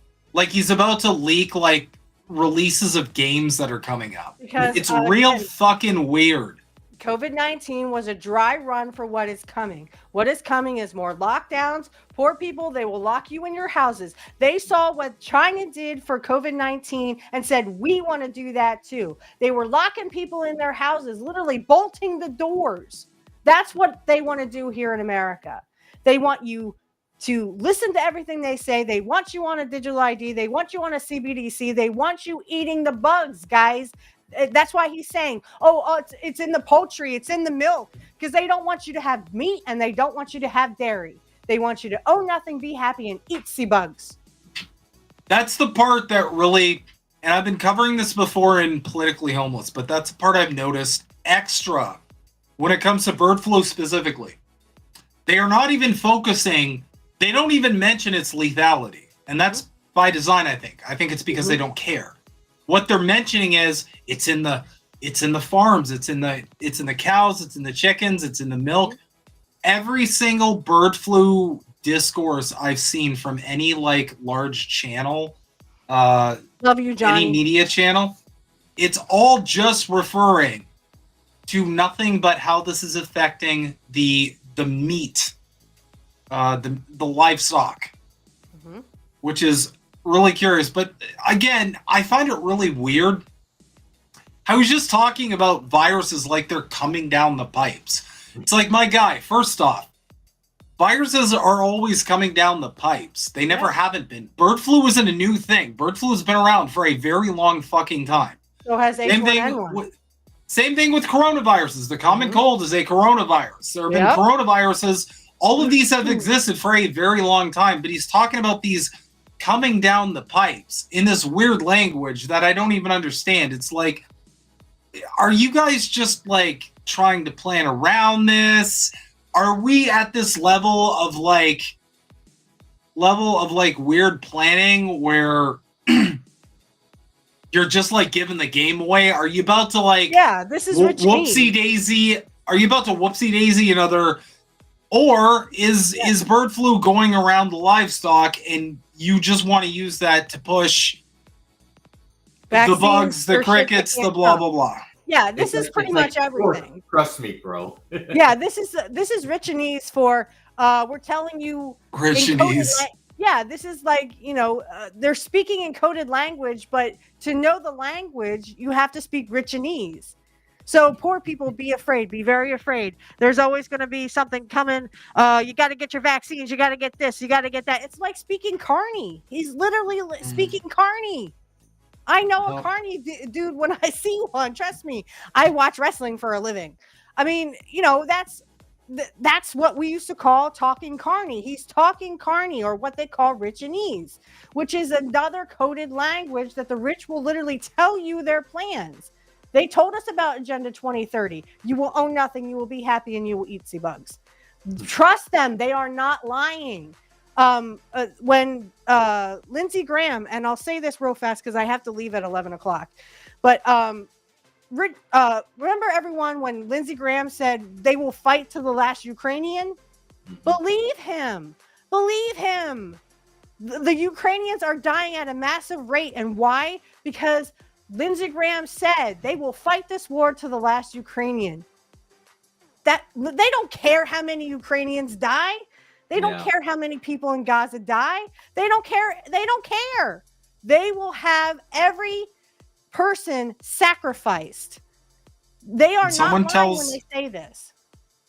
releases of games that are coming up? Because it's real fucking weird. COVID-19 was a dry run for what is coming. What is coming is more lockdowns. Poor people, they will lock you in your houses. They saw what China did for COVID-19 and said, we want to do that too. They were locking people in their houses, literally bolting the doors. That's what they want to do here in America. They want you to listen to everything they say. They want you on a digital ID. They want you on a CBDC. They want you eating the bugs, guys. That's why he's saying, it's in the poultry, it's in the milk, because they don't want you to have meat and they don't want you to have dairy. They want you to own nothing, be happy, and eat sea bugs. That's the part that really, and I've been covering this before in Politically Homeless, but that's the part I've noticed extra when it comes to bird flu specifically. They are not even focusing. They don't even mention its lethality. And that's by design, I think. I think it's because they don't care. What they're mentioning is it's in the farms, it's in the cows, it's in the chickens, it's in the milk. Every single bird flu discourse I've seen from any large channel, love you, Johnny, any media channel, it's all just referring to nothing but how this is affecting the meat, the livestock, which is really curious. But again, I find it really weird. I was just talking about viruses like they're coming down the pipes. It's like, my guy, first off, viruses are always coming down the pipes. They never haven't been. Bird flu isn't a new thing. Bird flu has been around for a very long fucking time. So has H1N1. Same thing with coronaviruses. The common cold is a coronavirus. There have been coronaviruses. All of these have existed for a very long time. But he's talking about these coming down the pipes in this weird language that I don't even understand. It's like, are you guys just trying to plan around this? Are we at this level of weird planning where you're just giving the game away? Are you about to this is whoopsie daisy? Are you about to whoopsie daisy another? Or is bird flu going around the livestock and you just want to use that to push vaccines, the bugs, the crickets, the blah blah blah? Yeah, this is pretty much everything. Trust me, bro. Yeah, this is Richinese for we're telling you Richinese. Yeah, this is they're speaking encoded language, but to know the language, you have to speak Richinese. So poor people, be afraid, be very afraid. There's always going to be something coming. You got to get your vaccines. You got to get this. You got to get that. It's like speaking Carney. He's literally speaking Carney. I know a Carney dude when I see one. Trust me. I watch wrestling for a living. I mean, that's what we used to call talking Carney. He's talking Carney, or what they call Richinese, which is another coded language that the rich will literally tell you their plans. They told us about Agenda 2030. You will own nothing. You will be happy, and you will eat sea bugs. Trust them. They are not lying. When Lindsey Graham, and I'll say this real fast because I have to leave at 11 o'clock, but remember everyone when Lindsey Graham said they will fight to the last Ukrainian? Believe him. Believe him. The Ukrainians are dying at a massive rate. And why? Because Lindsey Graham said they will fight this war to the last Ukrainian. That they don't care how many Ukrainians die. They don't care how many people in Gaza die. They don't care. They don't care. They will have every person sacrificed. They are not lying when they say this.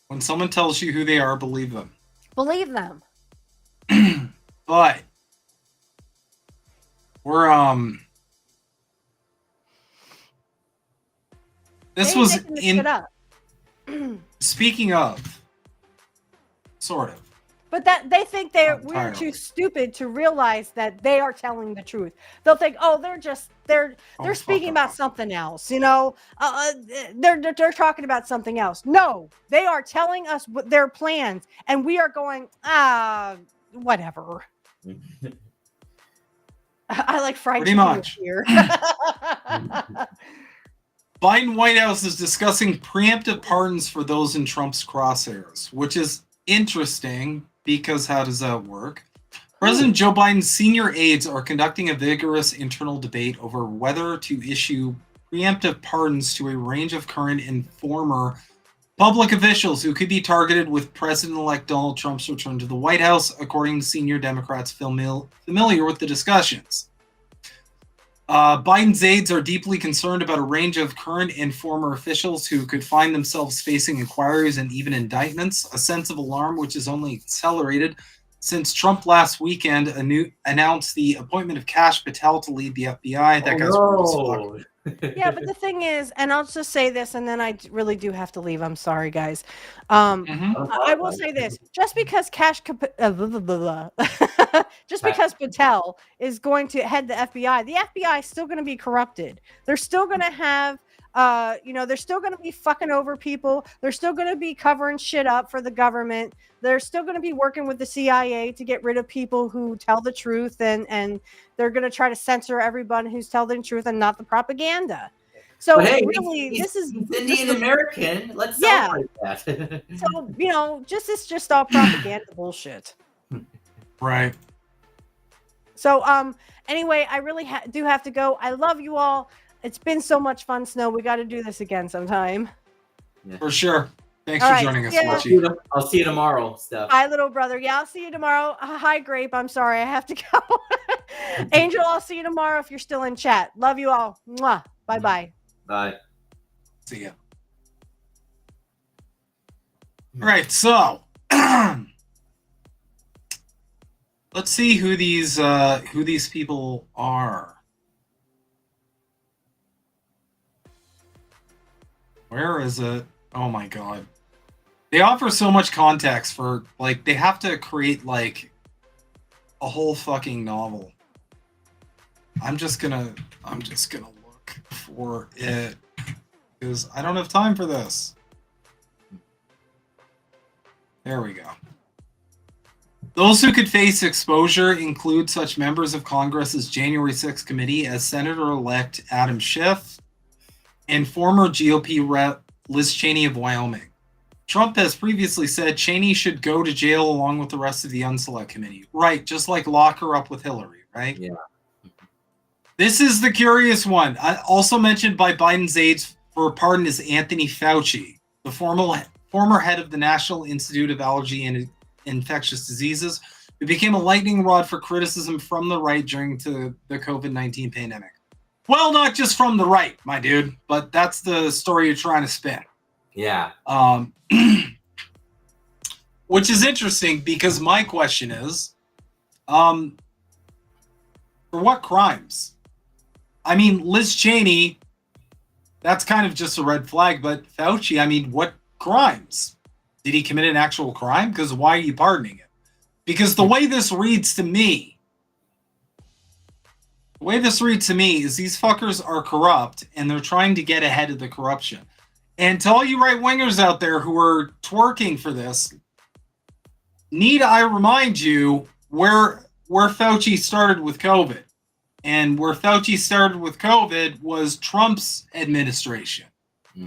When someone tells you who they are, believe them. Believe them. But we're this they was in up. Speaking of, sort of. But that they think we're too stupid to realize that they are telling the truth. They'll think, oh, they're speaking about something else, you know. They're talking about something else. No, they are telling us what their plans, and we are going, whatever. I like fried pretty much here. Biden White House is discussing preemptive pardons for those in Trump's crosshairs, which is interesting because how does that work? President Joe Biden's senior aides are conducting a vigorous internal debate over whether to issue preemptive pardons to a range of current and former public officials who could be targeted with President-elect Donald Trump's return to the White House, according to senior Democrats familiar with the discussions. Biden's aides are deeply concerned about a range of current and former officials who could find themselves facing inquiries and even indictments, a sense of alarm which is only accelerated since Trump last weekend announced the appointment of Kash Patel to lead the FBI. That guy's rude. Yeah, but the thing is, and I'll just say this, and then I really do have to leave. I'm sorry, guys. I will say this: just because because Patel is going to head the FBI is still going to be corrupted. They're still going to have, they're still going to be fucking over people. They're still going to be covering shit up for the government. They're still going to be working with the CIA to get rid of people who tell the truth, and they're going to try to censor everyone who's telling the truth and not the propaganda. So hey, really, this is Indian American. Let's celebrate that. So it's just all propaganda bullshit. Right. So anyway, I really do have to go. I love you all. It's been so much fun, Snow. We got to do this again sometime. For sure. Thanks for joining us, Archie. I'll see you tomorrow, Steph. Hi, little brother. Yeah, I'll see you tomorrow. Hi, Grape. I'm sorry. I have to go. Angel, I'll see you tomorrow if you're still in chat. Love you all. Mwah. Bye-bye. Bye. See ya. All right, so let's see who these people are. Where is it? Oh my god. They offer so much context for, like, they have to create, like, a whole fucking novel. I'm just gonna look for it, because I don't have time for this. There we go. Those who could face exposure include such members of Congress as January 6th committee as Senator-elect Adam Schiff and former GOP rep Liz Cheney of Wyoming. Trump has previously said Cheney should go to jail along with the rest of the Unselect committee. Right, just like lock her up with Hillary, right? Yeah. This is the curious one. Also mentioned by Biden's aides for pardon is Anthony Fauci, the former head of the National Institute of Allergy and Infectious Diseases, who became a lightning rod for criticism from the right during the COVID-19 pandemic. Well, not just from the right, my dude, but that's the story you're trying to spin. Yeah. Which is interesting because my question is, for what crimes? I mean, Liz Cheney, that's kind of just a red flag, but Fauci, I mean, what crimes? Did he commit an actual crime? Because why are you pardoning him? Because the way this reads to me is these fuckers are corrupt and they're trying to get ahead of the corruption. And to all you right-wingers out there who are twerking for this, need I remind you where Fauci started with COVID? And where Fauci started with COVID was Trump's administration,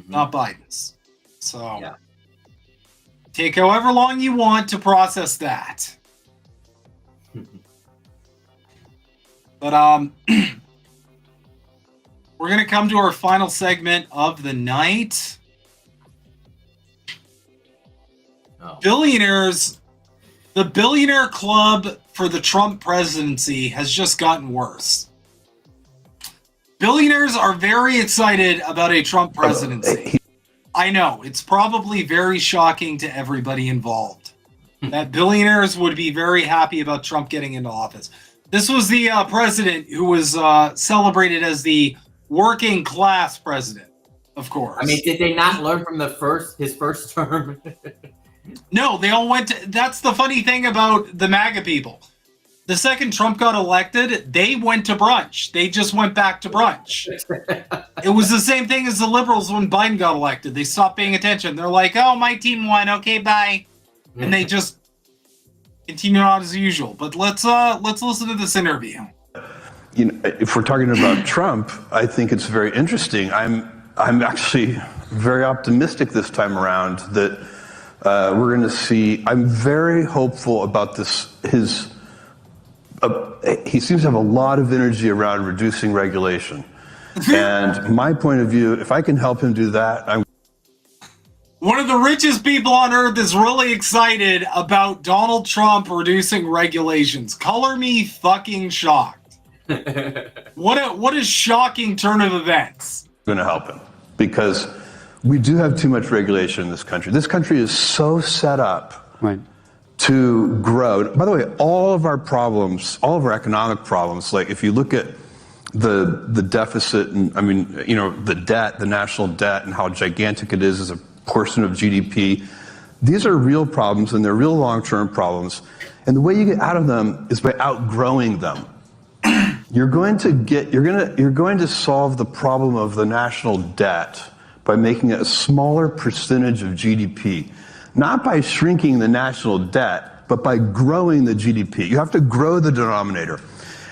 not Biden's. So take however long you want to process that. But we're going to come to our final segment of the night. Billionaires. The billionaire club for the Trump presidency has just gotten worse. Billionaires are very excited about a Trump presidency. I know, it's probably very shocking to everybody involved that billionaires would be very happy about Trump getting into office. This was the president who was celebrated as the working class president, of course. I mean, did they not learn from his first term? No, they all went to... That's the funny thing about the MAGA people. The second Trump got elected, they went to brunch. They just went back to brunch. It was the same thing as the liberals when Biden got elected. They stopped paying attention. They're like, oh, my team won. Okay, bye. And they just continue on as usual. But let's listen to this interview. You know, if we're talking about Trump, I think it's very interesting. I'm actually very optimistic this time around that we're going to see. I'm very hopeful about this. He seems to have a lot of energy around reducing regulation. And my point of view, if I can help him do that, I'm... One of the richest people on earth is really excited about Donald Trump reducing regulations. Color me fucking shocked. What a shocking turn of events. Going to help him because we do have too much regulation in this country. This country is so set up to grow. By the way, all of our problems, all of our economic problems, like if you look at the deficit and I mean, you know, the debt, the national debt and how gigantic it is as a portion of GDP, these are real problems and they're real long-term problems. And the way you get out of them is by outgrowing them. You're going to solve the problem of the national debt by making it a smaller percentage of GDP. Not by shrinking the national debt, but by growing the GDP. You have to grow the denominator.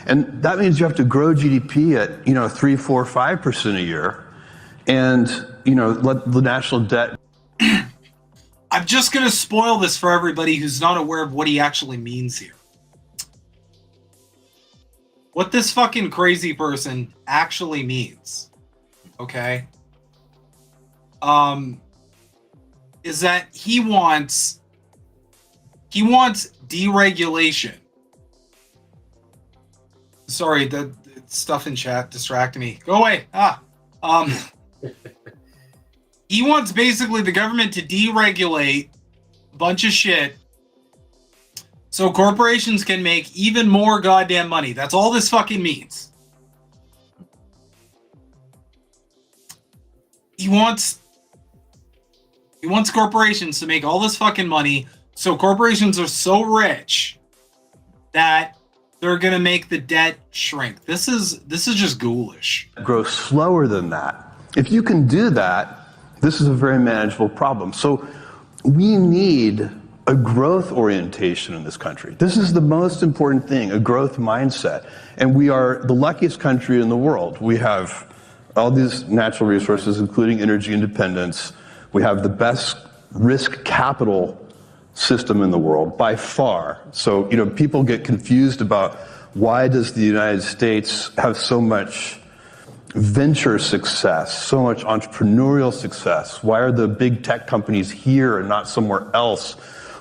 And that means you have to grow GDP at, 3, 4, 5% a year. And, let the national debt. I'm just going to spoil this for everybody who's not aware of what he actually means here. What this fucking crazy person actually means, okay, is that he wants deregulation. Sorry, the stuff in chat distracted me. Go away. He wants basically the government to deregulate a bunch of shit so corporations can make even more goddamn money. That's all this fucking means. He wants corporations to make all this fucking money so corporations are so rich that they're going to make the debt shrink. This is just ghoulish. Grow slower than that. If you can do that, this is a very manageable problem. So we need a growth orientation in this country. This is the most important thing, a growth mindset. And we are the luckiest country in the world. We have all these natural resources, including energy independence. We have the best risk capital system in the world by far. So, people get confused about why does the United States have so much venture success, so much entrepreneurial success? Why are the big tech companies here and not somewhere else?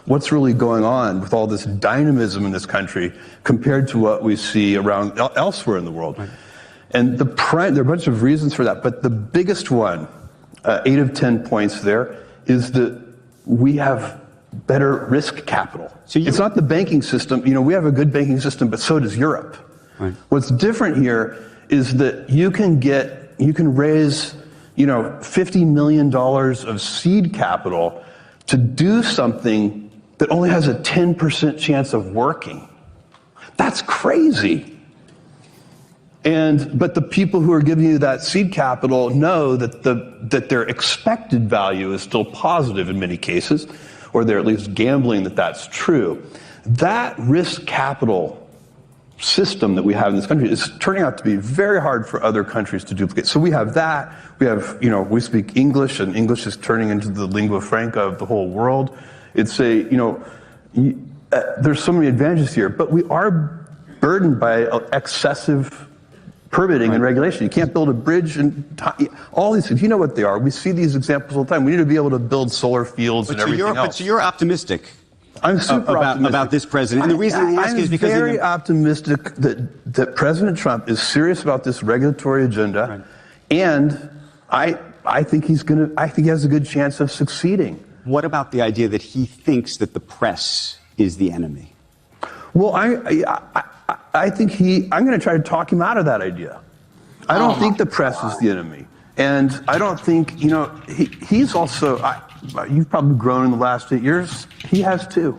What's really going on with all this dynamism in this country compared to what we see around elsewhere in the world? Right. And there are a bunch of reasons for that, but the biggest one, 8 of 10 points there, is that we have better risk capital. So it's not the banking system. We have a good banking system, but so does Europe. Right. What's different here is that you can raise, $50 million of seed capital to do something that only has a 10% chance of working. That's crazy. But the people who are giving you that seed capital know that their expected value is still positive in many cases, or they're at least gambling that that's true. That risk capital system that we have in this country is turning out to be very hard for other countries to duplicate. So we have that. We have, we speak English, and English is turning into the lingua franca of the whole world. It's there's so many advantages here, but we are burdened by excessive permitting and regulation. You can't build a bridge and all these things. You know what they are. We see these examples all the time. We need to be able to build solar fields and everything else. But so you're optimistic. I'm super optimistic about this president. And the reason I ask is because I'm very optimistic that President Trump is serious about this regulatory agenda, right. And I think he has a good chance of succeeding. What about the idea that he thinks that the press is the enemy? Well, I think I'm going to try to talk him out of that idea. I don't think the press is the enemy, and I don't think he's also. You've probably grown in the last 8 years. He has too.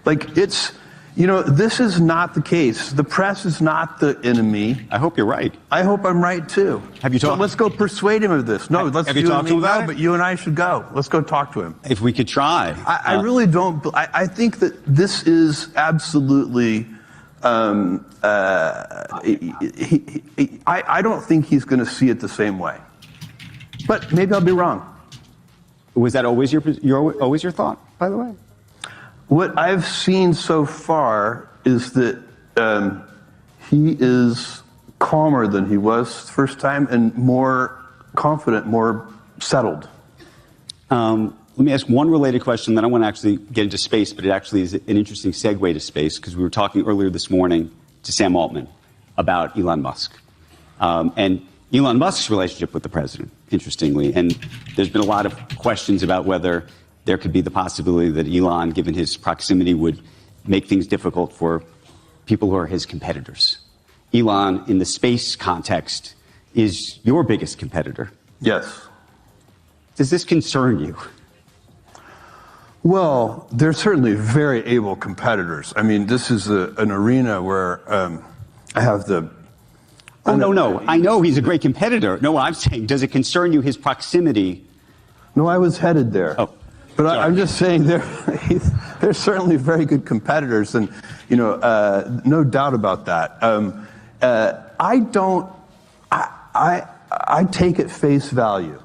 This is not the case. The press is not the enemy. I hope you're right. I hope I'm right too. Have you talked? So let's go persuade him of this. No, let's have you talked to him about it? But you and I should go. Let's go talk to him. If we could try. I really don't. I think that this is absolutely. I don't think he's going to see it the same way. But maybe I'll be wrong. Was that always your thought, by the way? What I've seen so far is that he is calmer than he was the first time and more confident, more settled. Let me ask one related question, then I want to actually get into space, but it actually is an interesting segue to space, because we were talking earlier this morning to Sam Altman about Elon Musk. And Elon Musk's relationship with the president, interestingly. And there's been a lot of questions about whether there could be the possibility that Elon, given his proximity, would make things difficult for people who are his competitors. Elon, in the space context, is your biggest competitor. Yes. Does this concern you? Well, they're certainly very able competitors. I mean, this is an arena where I have the... Oh, no. I know he's a great competitor. No, I'm saying, does it concern you, his proximity? No, I was headed there. Oh, but I'm just saying they're certainly very good competitors, and no doubt about that. I take at face value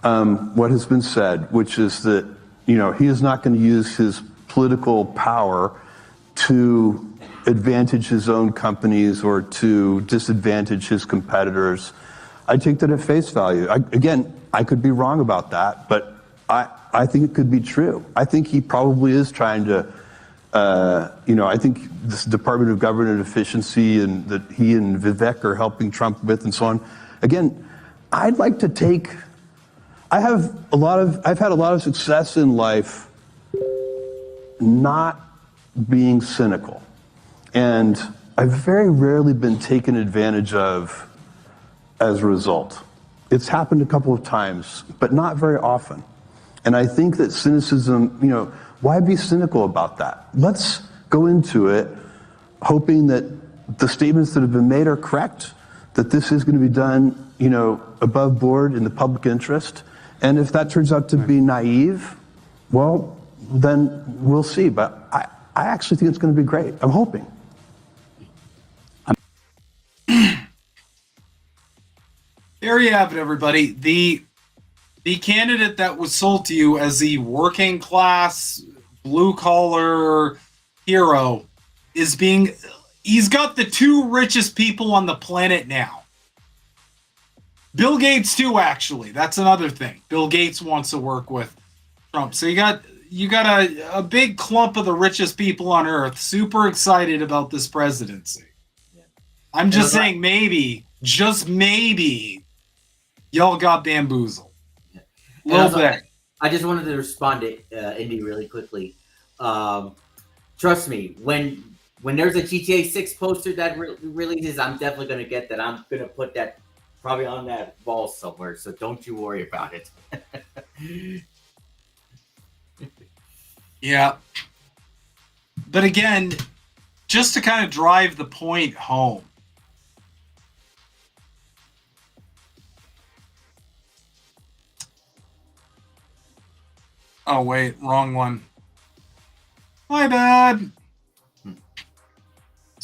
what has been said, which is that he is not going to use his political power to advantage his own companies or to disadvantage his competitors. I take that at face value. I could be wrong about that, but I think it could be true. I think he probably is trying to, I think this Department of Government Efficiency and that he and Vivek are helping Trump with and so on. Again, I'd like to take, I've had a lot of success in life not being cynical. And I've very rarely been taken advantage of as a result. It's happened a couple of times, but not very often. And I think that cynicism, why be cynical about that? Let's go into it hoping that the statements that have been made are correct, that this is going to be done, above board in the public interest. And if that turns out to be naive, well, then we'll see. But I actually think it's going to be great. I'm hoping. There you have it, everybody. The candidate that was sold to you as the working class, blue collar hero he's got the two richest people on the planet now. Bill Gates too, actually. That's another thing. Bill Gates wants to work with Trump. So you got a big clump of the richest people on earth super excited about this presidency. Yeah. I'm just saying maybe, just maybe, y'all got bamboozled. Yeah. A little bit. I just wanted to respond to Indy really quickly. Trust me, when there's a GTA 6 poster that releases, I'm definitely going to get that. I'm going to put that probably on that wall somewhere, so don't you worry about it. Yeah. But again, just to kind of drive the point home, oh, wait, wrong one. My bad.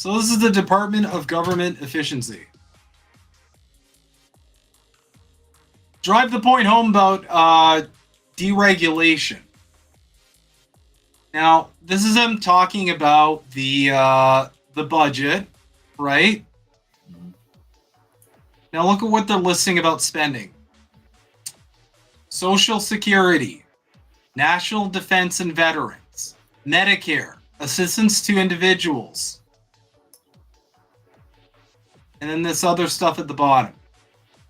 So this is the Department of Government Efficiency. Drive the point home about deregulation. Now, this is them talking about the budget, right? Now look at what they're listing about spending. Social Security, National Defense and Veterans, Medicare, assistance to individuals, and then this other stuff at the bottom.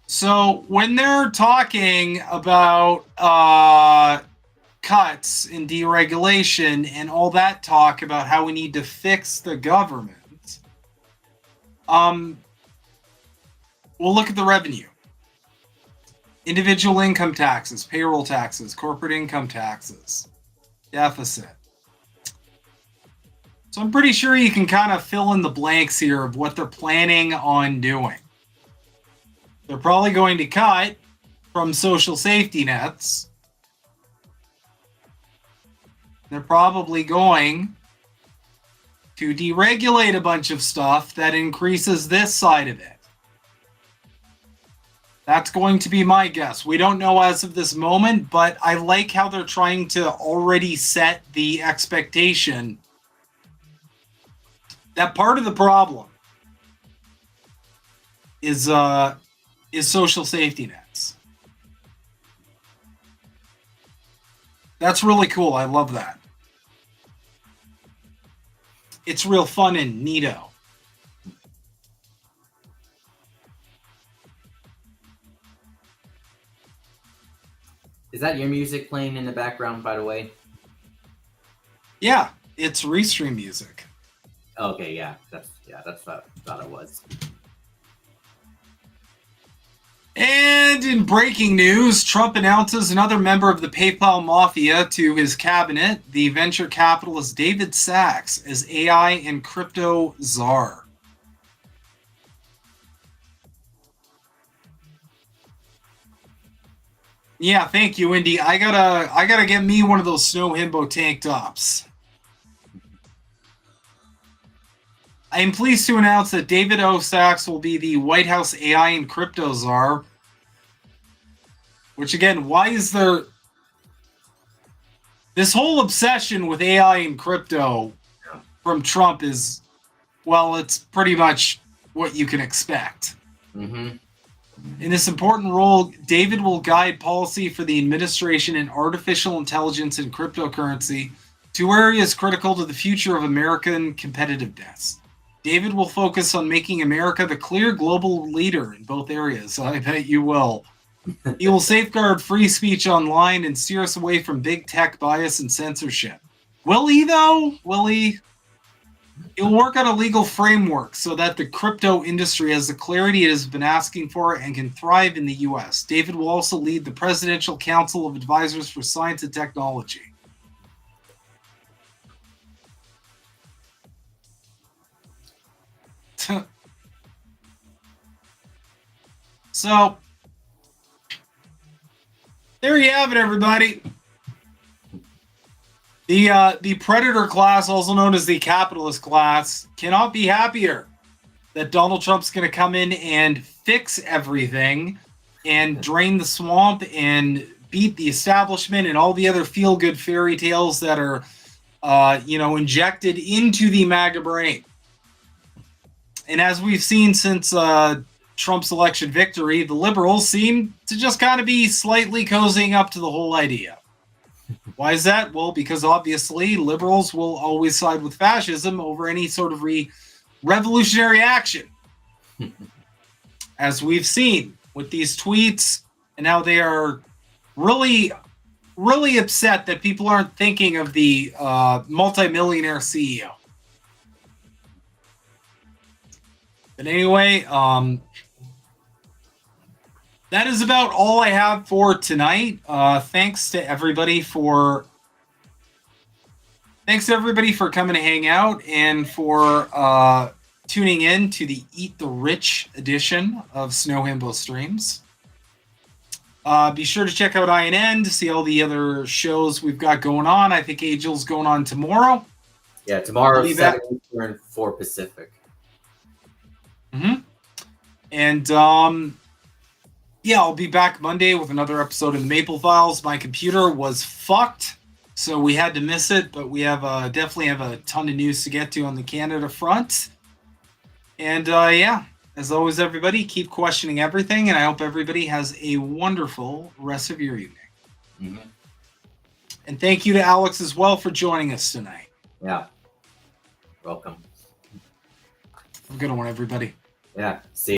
So when they're talking about cuts in deregulation and all that talk about how we need to fix the government, we'll look at the revenue. Individual income taxes, payroll taxes, corporate income taxes, deficit. So I'm pretty sure you can kind of fill in the blanks here of what they're planning on doing. They're probably going to cut from social safety nets. They're probably going to deregulate a bunch of stuff that increases this side of it. That's going to be my guess. We don't know as of this moment, but I like how they're trying to already set the expectation that part of the problem is social safety nets. That's really cool. I love that. It's real fun and neato. Is that your music playing in the background, by the way? Yeah, it's Restream music. Okay, yeah, that's what I thought it was. And in breaking news, Trump announces another member of the PayPal mafia to his cabinet, the venture capitalist David Sachs, as AI and crypto czar. Yeah, thank you, Indy. I gotta get me one of those Snow Himbo tank tops. I am pleased to announce that David O. Sachs will be the White House AI and crypto czar. Which again, why is there this whole obsession with AI and crypto from Trump is, well, it's pretty much what you can expect. Mm-hmm. In this important role, David will guide policy for the administration in artificial intelligence and cryptocurrency, two areas critical to the future of American competitiveness. David will focus on making America the clear global leader in both areas. I bet you will. He will safeguard free speech online and steer us away from big tech bias and censorship. Will he, though? Will he? He'll work on a legal framework so that the crypto industry has the clarity it has been asking for and can thrive in the U.S. David will also lead the Presidential Council of Advisors for Science and Technology. So, there you have it, everybody. The predator class, also known as the capitalist class, cannot be happier that Donald Trump's going to come in and fix everything and drain the swamp and beat the establishment and all the other feel-good fairy tales that are, injected into the MAGA brain. And as we've seen since Trump's election victory, the liberals seem to just kind of be slightly cozying up to the whole idea. Why is that? Well, because obviously liberals will always side with fascism over any sort of revolutionary action. As we've seen with these tweets, and now they are really, really upset that people aren't thinking of the multimillionaire CEO. But anyway, that is about all I have for tonight. Thanks to everybody for coming to hang out and for tuning in to the Eat the Rich edition of Snow Himbo Streams. Be sure to check out INN to see all the other shows we've got going on. I think Angel's going on tomorrow. Yeah, tomorrow 7 Eastern, 4 Pacific. And yeah, I'll be back Monday with another episode of the Maple Files. My computer was fucked, so we had to miss it, but we have definitely have a ton of news to get to on the Canada front. And yeah, as always, everybody, keep questioning everything, and I hope everybody has a wonderful rest of your evening. Mm-hmm. And thank you to Alex as well for joining us tonight. Yeah. Welcome. Have a good one, everybody. Yeah. See